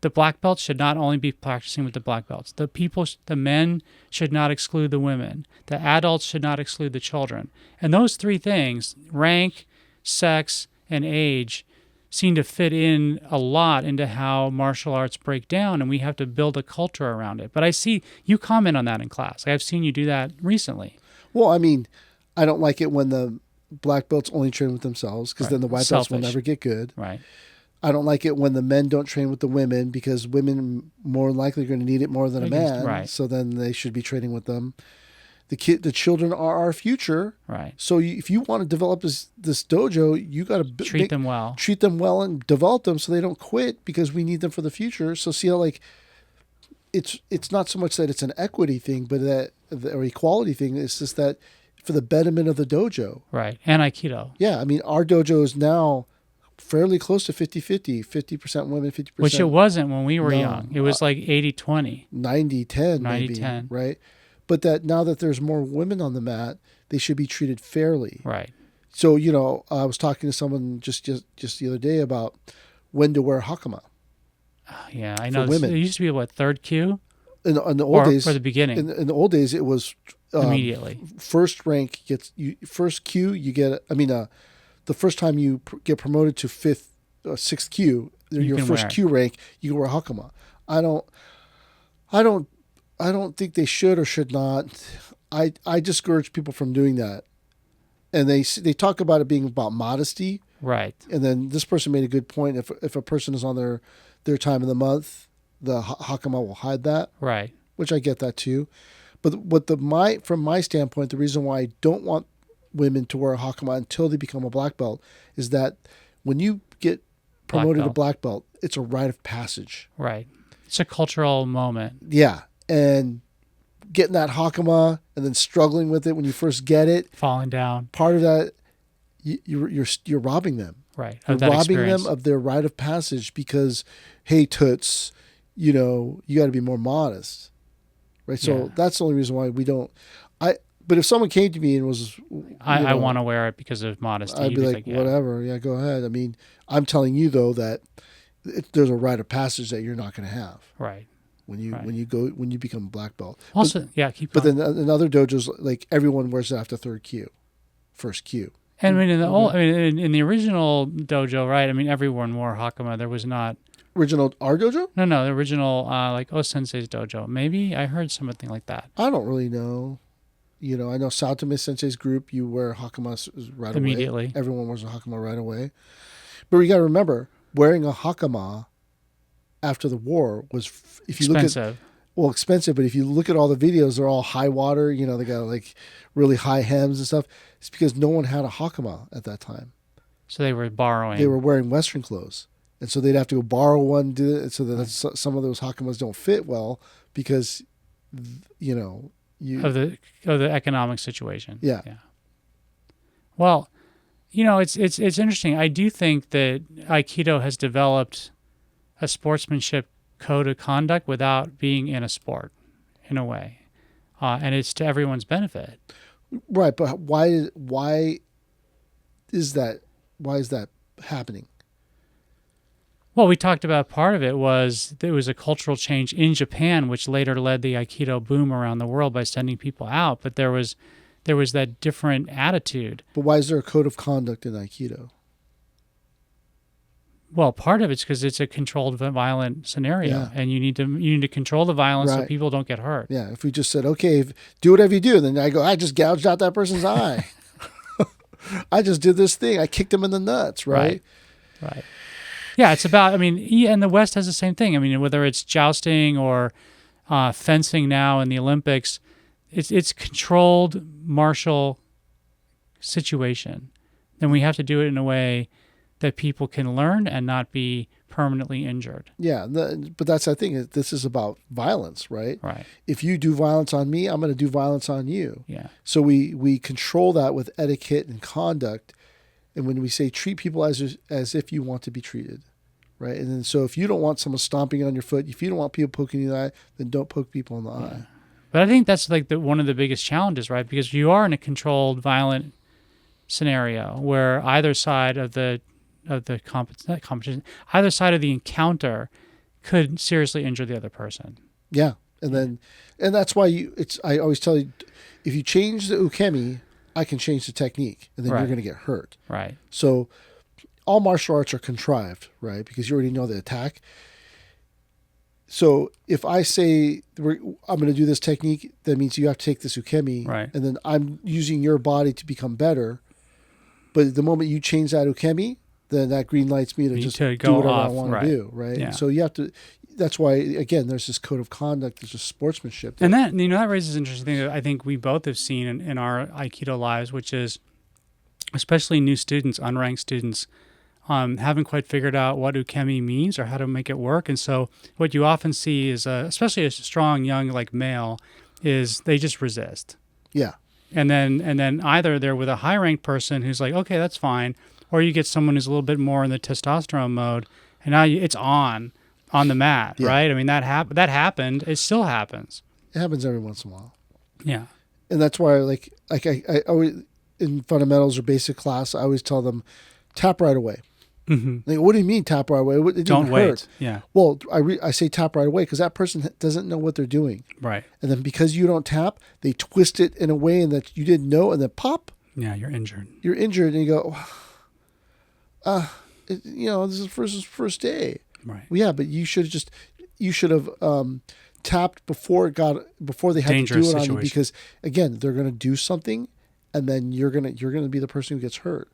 the black belts should not only be practicing with the black belts. The men should not exclude the women. The adults should not exclude the children. And those three things, rank, sex, and age, seem to fit in a lot into how martial arts break down, and we have to build a culture around it. But I see you comment on that in class. I've seen you do that recently. Well, I mean, I don't like it when the black belts only train with themselves, because then the white belts will never get good. Right. I don't like it when the men don't train with the women, because women more likely are going to need it more than a man. Right. So then they should be training with them. The children are our future. Right. So if you want to develop this dojo, you got to treat them well and develop them so they don't quit, because we need them for the future. So see how like it's not so much that it's an equity thing, but or equality thing. It's just that for the betterment of the dojo. Right. And Aikido. Yeah. I mean, our dojo is now fairly close to 50-50, 50% women, 50%. Which it wasn't when we were young. It was like 80-20. 90-10 maybe. 90-10. Right. But that now that there's more women on the mat, they should be treated fairly. Right. So, I was talking to someone just the other day about when to wear hakama. Yeah, I know. Women. It used to be what, third cue? In the old days, for the beginning. In the old days, it was immediately. First rank gets first cue. You get. I mean, the first time you get promoted to fifth, sixth cue, your first cue rank, you wear hakama. I don't think they should or should not. I discourage people from doing that. And they talk about it being about modesty. Right. And then this person made a good point. If a person is on their time of the month, the hakama will hide that. Right. Which I get that too. But from my standpoint, the reason why I don't want women to wear a hakama until they become a black belt is that when you get promoted to black belt, it's a rite of passage. Right. It's a cultural moment. Yeah. And getting that hakama and then struggling with it when you first get it, falling down. Part of that, you're robbing them. Right. You're robbing them of their rite of passage because, hey, toots, you got to be more modest, right? So that's the only reason why we don't. But if someone came to me and was, I want to wear it because of modesty, I'd be like, whatever, yeah, go ahead. I mean, I'm telling you though that there's a rite of passage that you're not going to have. Right. When you become a black belt. Also, keep going. But then in other dojos, like everyone wears it after first cue. And I mean, in the original dojo, right? I mean, everyone wore hakama. There was not original our dojo. No, the original like Sensei's dojo. Maybe I heard something like that. I don't really know. I know Saotome Sensei's group. You wear hakama right immediately. Away. Everyone wears a hakama right away. But you got to remember, wearing a hakama after the war was, if you expensive. Expensive, but if you look at all the videos, they're all high water, they got like really high hems and stuff. It's because no one had a hakama at that time. So they were borrowing. They were wearing Western clothes. And so they'd have to go borrow one, do it, so that some of those hakamas don't fit well because, of the economic situation. Yeah. Well, it's interesting. I do think that Aikido has developed a sportsmanship code of conduct without being in a sport, in a way, and it's to everyone's benefit. Right, but why is that? Why is that happening? Well, we talked about part of it was there was a cultural change in Japan, which later led the Aikido boom around the world by sending people out. But there was that different attitude. But why is there a code of conduct in Aikido? Well, part of it's because it's a controlled violent scenario, and you need to control the violence so people don't get hurt. Yeah, if we just said, okay, do whatever you do, and then I go, I just gouged out that person's eye. I just did this thing. I kicked him in the nuts, right? Right. Yeah, it's about, and the West has the same thing. I mean, whether it's jousting or fencing now in the Olympics, it's controlled martial situation. Then we have to do it in a way that people can learn and not be permanently injured. Yeah, but that's the thing. This is about violence, right? Right. If you do violence on me, I'm going to do violence on you. Yeah. So we control that with etiquette and conduct. And when we say treat people as if you want to be treated, right? And then so if you don't want someone stomping on your foot, if you don't want people poking you in the eye, then don't poke people in the eye. But I think that's like one of the biggest challenges, right? Because you are in a controlled, violent scenario where either side of the competition, either side of the encounter could seriously injure the other person. Yeah. And that's why I always tell you, if you change the ukemi, I can change the technique, and then you're going to get hurt. Right. So all martial arts are contrived, right? Because you already know the attack. So if I say I'm going to do this technique, that means you have to take this ukemi, right, and then I'm using your body to become better. But the moment you change that ukemi, then that green lights me to just do whatever I want to do, right? Yeah. So you have to. that's why, again, there's this code of conduct, there's just sportsmanship. And that, that raises an interesting thing that I think we both have seen in our Aikido lives, which is especially new students, unranked students, haven't quite figured out what ukemi means or how to make it work. And so what you often see is, especially a strong, young, like male, is they just resist. Yeah. And then either they're with a high-ranked person who's like, okay, that's fine, or you get someone who's a little bit more in the testosterone mode, and now it's on the mat, right? I mean, that happened. It still happens. It happens every once in a while. Yeah. And that's why, like I always, in fundamentals or basic class, I always tell them, tap right away. Mm-hmm. Like, what do you mean tap right away? It didn't Don't wait. hurt. Yeah. Well, I say tap right away because that person doesn't know what they're doing. Right. And then because you don't tap, they twist it in a way and that you didn't know, and then pop. Yeah, you're injured. You're injured, and you go, this is first day. Right. Well, yeah, but you should have tapped before they had Dangerous to do it situation. on you, because again, they're going to do something, and then you're gonna be the person who gets hurt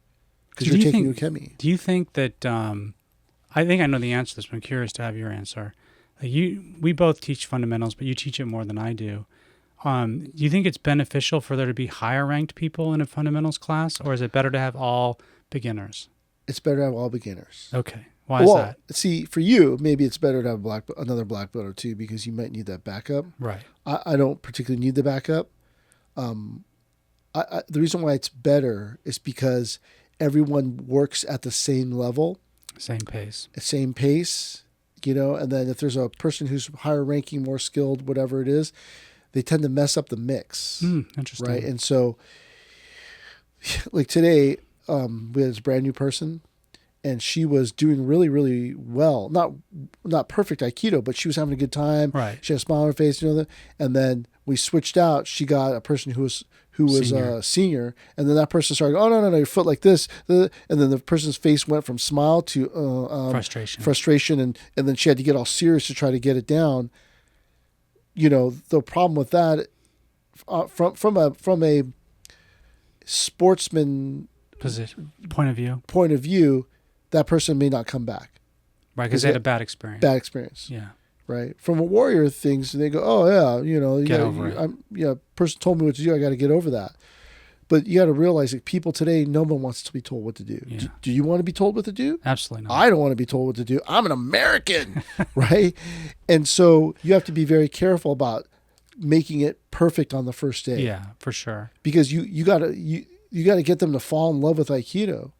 because you're taking ukemi. Do you think that? I think I know the answer to this, but I'm curious to have your answer. We both teach fundamentals, but you teach it more than I do. Do you think it's beneficial for there to be higher ranked people in a fundamentals class, or is it better to have all beginners? It's better to have all beginners. Okay. Why is that? See, for you, maybe it's better to have another black belt or two, because you might need that backup. Right. I don't particularly need the backup. The reason why it's better is because everyone works at the same level. Same pace. And then if there's a person who's higher ranking, more skilled, whatever it is, they tend to mess up the mix. Interesting. Right. And so, like today, we had this brand new person, and she was doing really, really well. Not perfect Aikido, but she was having a good time. Right. She had a smile on her face, and then we switched out. She got a person who was senior, and then that person started, oh no, your foot like this, and then the person's face went from smile to frustration, and then she had to get all serious to try to get it down. The problem with that, from a sportsman point of view, that person may not come back. Right, because they had a bad experience. Yeah. Right. From a warrior things, they go, oh yeah, get over it. Person told me what to do. I got to get over that. But you got to realize that people today, no one wants to be told what to do. Yeah. Do you want to be told what to do? Absolutely not. I don't want to be told what to do. I'm an American, right? And so you have to be very careful about making it perfect on the first day. Yeah, for sure. Because you got to get them to fall in love with Aikido.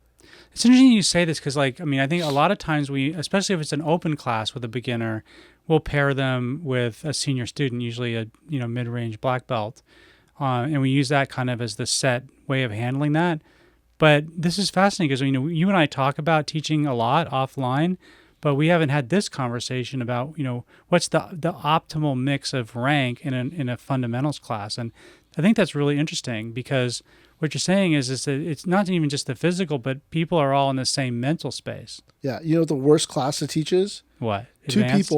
It's interesting you say this because, I think a lot of times especially if it's an open class with a beginner, we'll pair them with a senior student, usually a mid-range black belt, and we use that kind of as the set way of handling that. But this is fascinating because you and I talk about teaching a lot offline, but we haven't had this conversation about what's the optimal mix of rank in a fundamentals class, and I think that's really interesting because what you're saying is that it's not even just the physical, but people are all in the same mental space. Yeah, what the worst class to teach is? What? Advanced?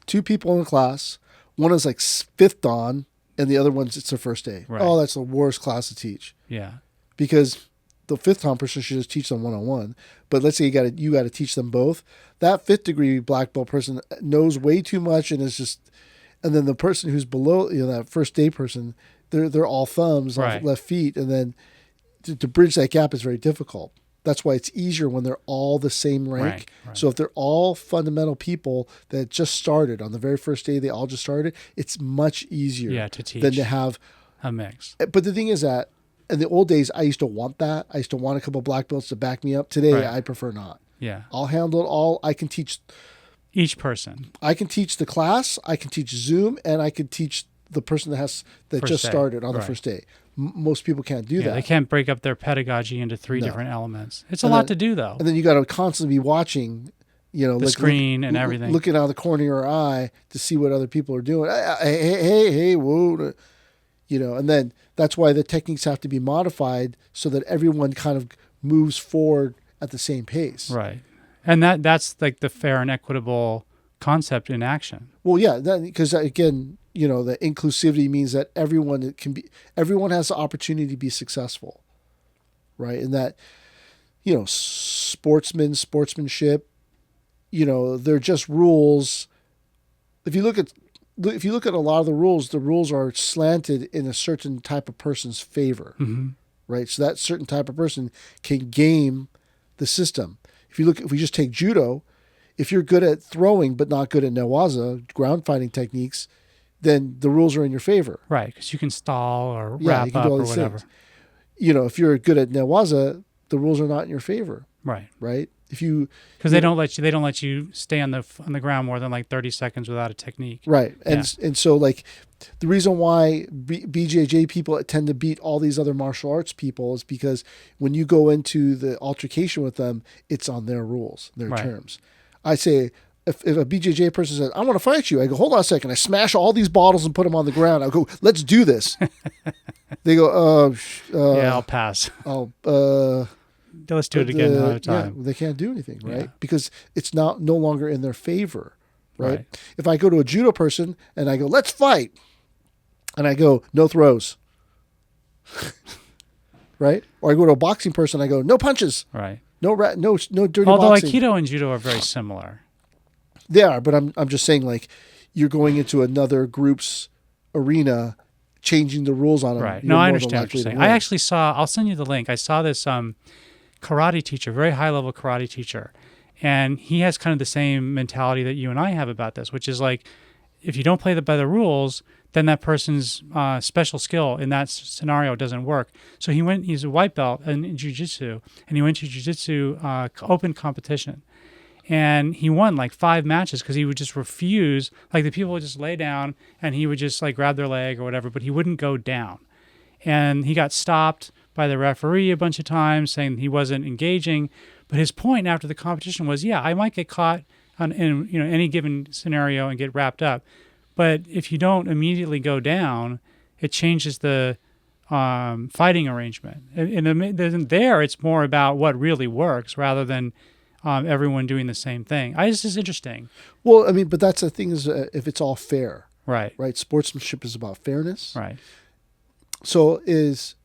Two people in the class. One is like fifth dan, and the other one's it's their first day. Right. Oh, that's the worst class to teach. Yeah. Because the fifth dan person should just teach them one-on-one. But let's say you got to teach them both. That fifth degree black belt person knows way too much and then the person who's below, that first day person, they're all thumbs, right, left feet, and then to bridge that gap is very difficult. That's why it's easier when they're all the same rank. Right. So if they're all fundamental people that just started on the very first day, they all just started, it's much easier to teach than to have a mix. But the thing is that in the old days, I used to want that. I used to want a couple of black belts to back me up. Today, I prefer not. Yeah. I'll handle it all. I can teach each person. I can teach the class. I can teach Zoom, and I can teach the person that just started on the first day. Most people can't do that. They can't break up their pedagogy into three different elements. It's a lot to do, though. And then you got to constantly be watching, the screen and everything, looking out of the corner of your eye to see what other people are doing. Hey, whoa, and then that's why the techniques have to be modified so that everyone kind of moves forward at the same pace. Right, and that's like the fair and equitable concept in action. Well, yeah, because again, the inclusivity means that everyone has the opportunity to be successful, right? And that, sportsmanship, they're just rules if you look at a lot of the rules are slanted in a certain type of person's favor, right? So that certain type of person can game the system. If we just take judo, if you're good at throwing but not good at newaza, ground fighting techniques, then the rules are in your favor. Right, because you can stall or wrap up or whatever. Things. If you're good at newaza, the rules are not in your favor. Right. Right. Because they don't let you stay on the ground more than like 30 seconds without a technique. Right. And so like the reason why BJJ people tend to beat all these other martial arts people is because when you go into the altercation with them, it's on their rules, their terms. I say, if a BJJ person says, I want to fight you, I go, hold on a second. I smash all these bottles and put them on the ground. I go, let's do this. They go, I'll pass. Let's do it again another time. Yeah, they can't do anything, right? Because it's no longer in their favor, right? If I go to a judo person and I go, let's fight, and I go, no throws, right? Or I go to a boxing person and I go, no punches, right? No dirty Although boxing. Aikido and Judo are very similar. They are, but I'm just saying, like, you're going into another group's arena, changing the rules on them. Right. No, I understand what you're saying. I actually I'll send you the link. I saw this karate teacher, very high-level karate teacher, and he has kind of the same mentality that you and I have about this, which is like, if you don't play by the rules, then that person's special skill in that scenario doesn't work. So he's a white belt in jiu-jitsu, and he went to jiu-jitsu open competition. And he won like 5 matches because he would just refuse. Like the people would just lay down and he would just like grab their leg or whatever, but he wouldn't go down. And he got stopped by the referee a bunch of times saying he wasn't engaging. But his point after the competition was, I might get caught in any given scenario and get wrapped up. But if you don't immediately go down, it changes the fighting arrangement. And there, it's more about what really works rather than everyone doing the same thing. This is interesting. Well, I mean, but that's the thing is if it's all fair. Right. Right. Sportsmanship is about fairness. Right. So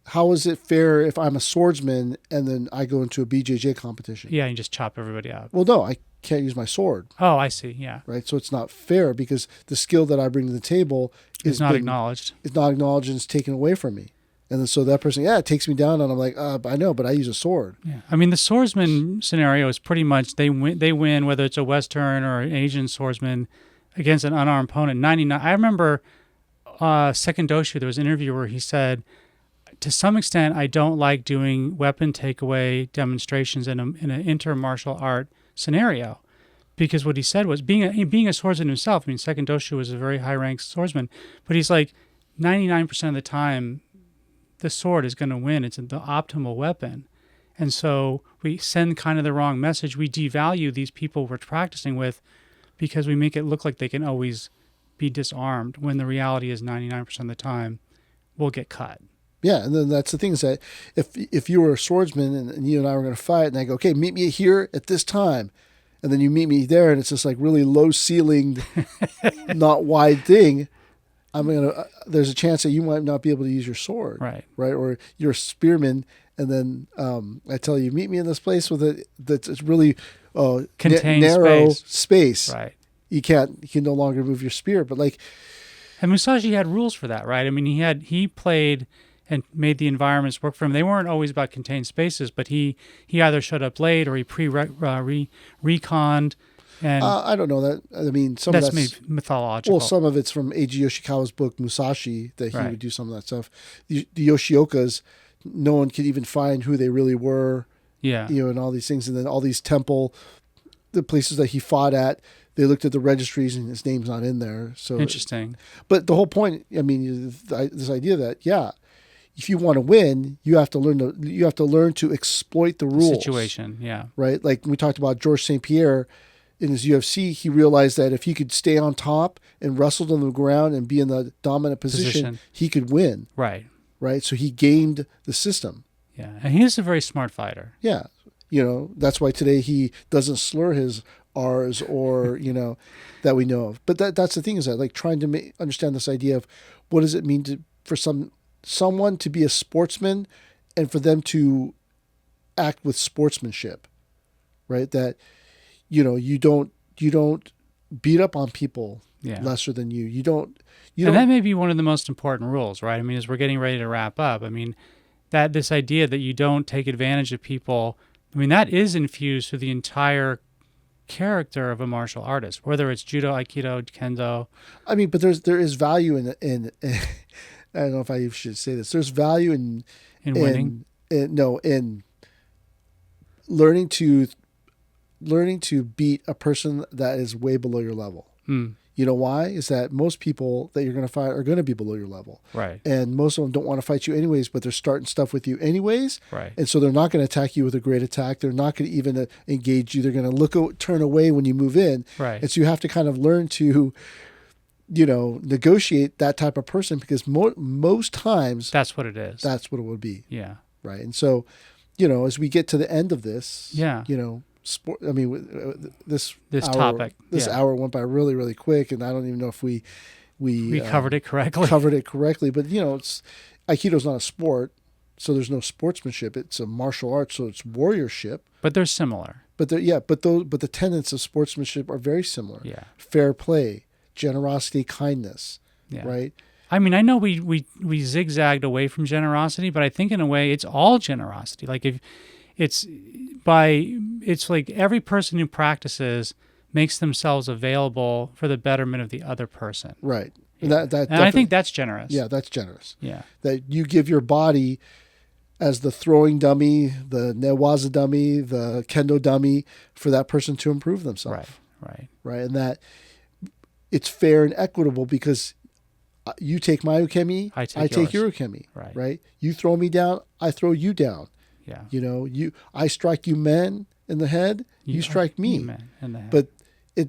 how is it fair if I'm a swordsman and then I go into a BJJ competition? Yeah, and just chop everybody out. Well, no, I can't use my sword. Oh, I see. Yeah. Right. So it's not fair because the skill that I bring to the table is not acknowledged. It's not acknowledged and it's taken away from me. And then so that person, it takes me down, and I'm like, I know, but I use a sword. Yeah, I mean, the swordsman scenario is pretty much they win whether it's a Western or an Asian swordsman against an unarmed opponent. 99. I remember Second Doshu. There was an interview where he said, to some extent, I don't like doing weapon takeaway demonstrations in an inter-martial art scenario, because what he said was being a swordsman himself. I mean, Second Doshu was a very high-ranked swordsman, but he's like 99% of the time, the sword is going to win. It's the optimal weapon. And so we send kind of the wrong message. We devalue these people we're practicing with because we make it look like they can always be disarmed when the reality is 99% of the time we'll get cut. Yeah, and then that's the thing is that if you were a swordsman and you and I were going to fight and I go, okay, meet me here at this time, and then you meet me there and it's just like really low-ceilinged, not wide thing, there's a chance that you might not be able to use your sword, right? Or you're a spearman, and then I tell you, meet me in this place that's really narrow space. Right. You can no longer move your spear, but like, and Musashi had rules for that, right? I mean, he played and made the environments work for him. They weren't always about contained spaces, but he either showed up late or he reconned. And I don't know that. I mean, that's mythological. Well, some of it's from Eiji Yoshikawa's book Musashi that he would do some of that stuff. The Yoshiokas, no one could even find who they really were. Yeah, and all these things, and then all these the places that he fought at, they looked at the registries and his name's not in there. So interesting. But the whole point, I mean, this idea that if you want to win, you have to learn to exploit the rules. Situation, yeah. Right, like we talked about Georges St. Pierre. In his UFC, he realized that if he could stay on top and wrestle on the ground and be in the dominant position, he could win. Right. So he gamed the system. Yeah, and he is a very smart fighter. Yeah. That's why today he doesn't slur his R's or, that we know of. But that's the thing is that like trying to understand this idea of what does it mean for someone to be a sportsman and for them to act with sportsmanship, right? That, you don't beat up on people lesser than you. You don't. And that may be one of the most important rules, right? I mean, as we're getting ready to wrap up, I mean, that this idea that you don't take advantage of people, I mean, that is infused through the entire character of a martial artist, whether it's judo, aikido, kendo. I mean, but there is value in I don't know if I should say this. There's value in winning. In learning to beat a person that is way below your level. You know why? Is that most people that you're going to fight are going to be below your level. Right. And most of them don't want to fight you anyways, but they're starting stuff with you anyways. Right. And so they're not going to attack you with a great attack. They're not going to even engage you. They're going to turn away when you move in. Right. And so you have to kind of learn to, negotiate that type of person, because most times that's what it is. That's what it would be. Yeah. Right. And so, as we get to the end of this, sport. I mean, this hour went by really, really quick, and I don't even know if we covered it correctly. But Aikido's not a sport, so there's no sportsmanship. It's a martial art, so it's warriorship. But they're similar. But the tenets of sportsmanship are very similar. Yeah. Fair play, generosity, kindness. Yeah. Right. I mean, I know we zigzagged away from generosity, but I think in a way it's all generosity. Like it's like every person who practices makes themselves available for the betterment of the other person. Right. Yeah. And I think that's generous. Yeah, that's generous. Yeah. That you give your body as the throwing dummy, the newaza dummy, the kendo dummy for that person to improve themselves. Right. And that it's fair and equitable, because you take my ukemi, I take your ukemi. Right. You throw me down, I throw you down. Yeah. I strike you men in the head, you strike me. Men in the head. But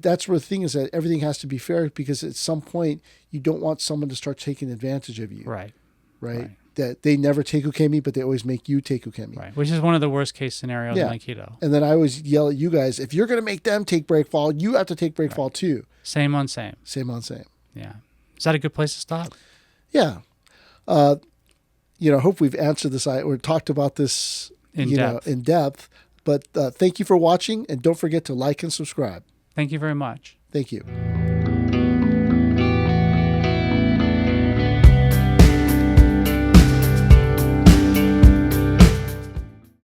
that's where the thing is, that everything has to be fair, because at some point you don't want someone to start taking advantage of you. Right. That they never take ukemi, but they always make you take ukemi. Right. Which is one of the worst case scenarios in Aikido. And then I always yell at you guys, if you're going to make them take break fall, you have to take break fall too. Same on same. Same on same. Yeah. Is that a good place to stop? Yeah. Hope we've answered this or talked about this in depth. But thank you for watching, and don't forget to like and subscribe. Thank you very much. Thank you.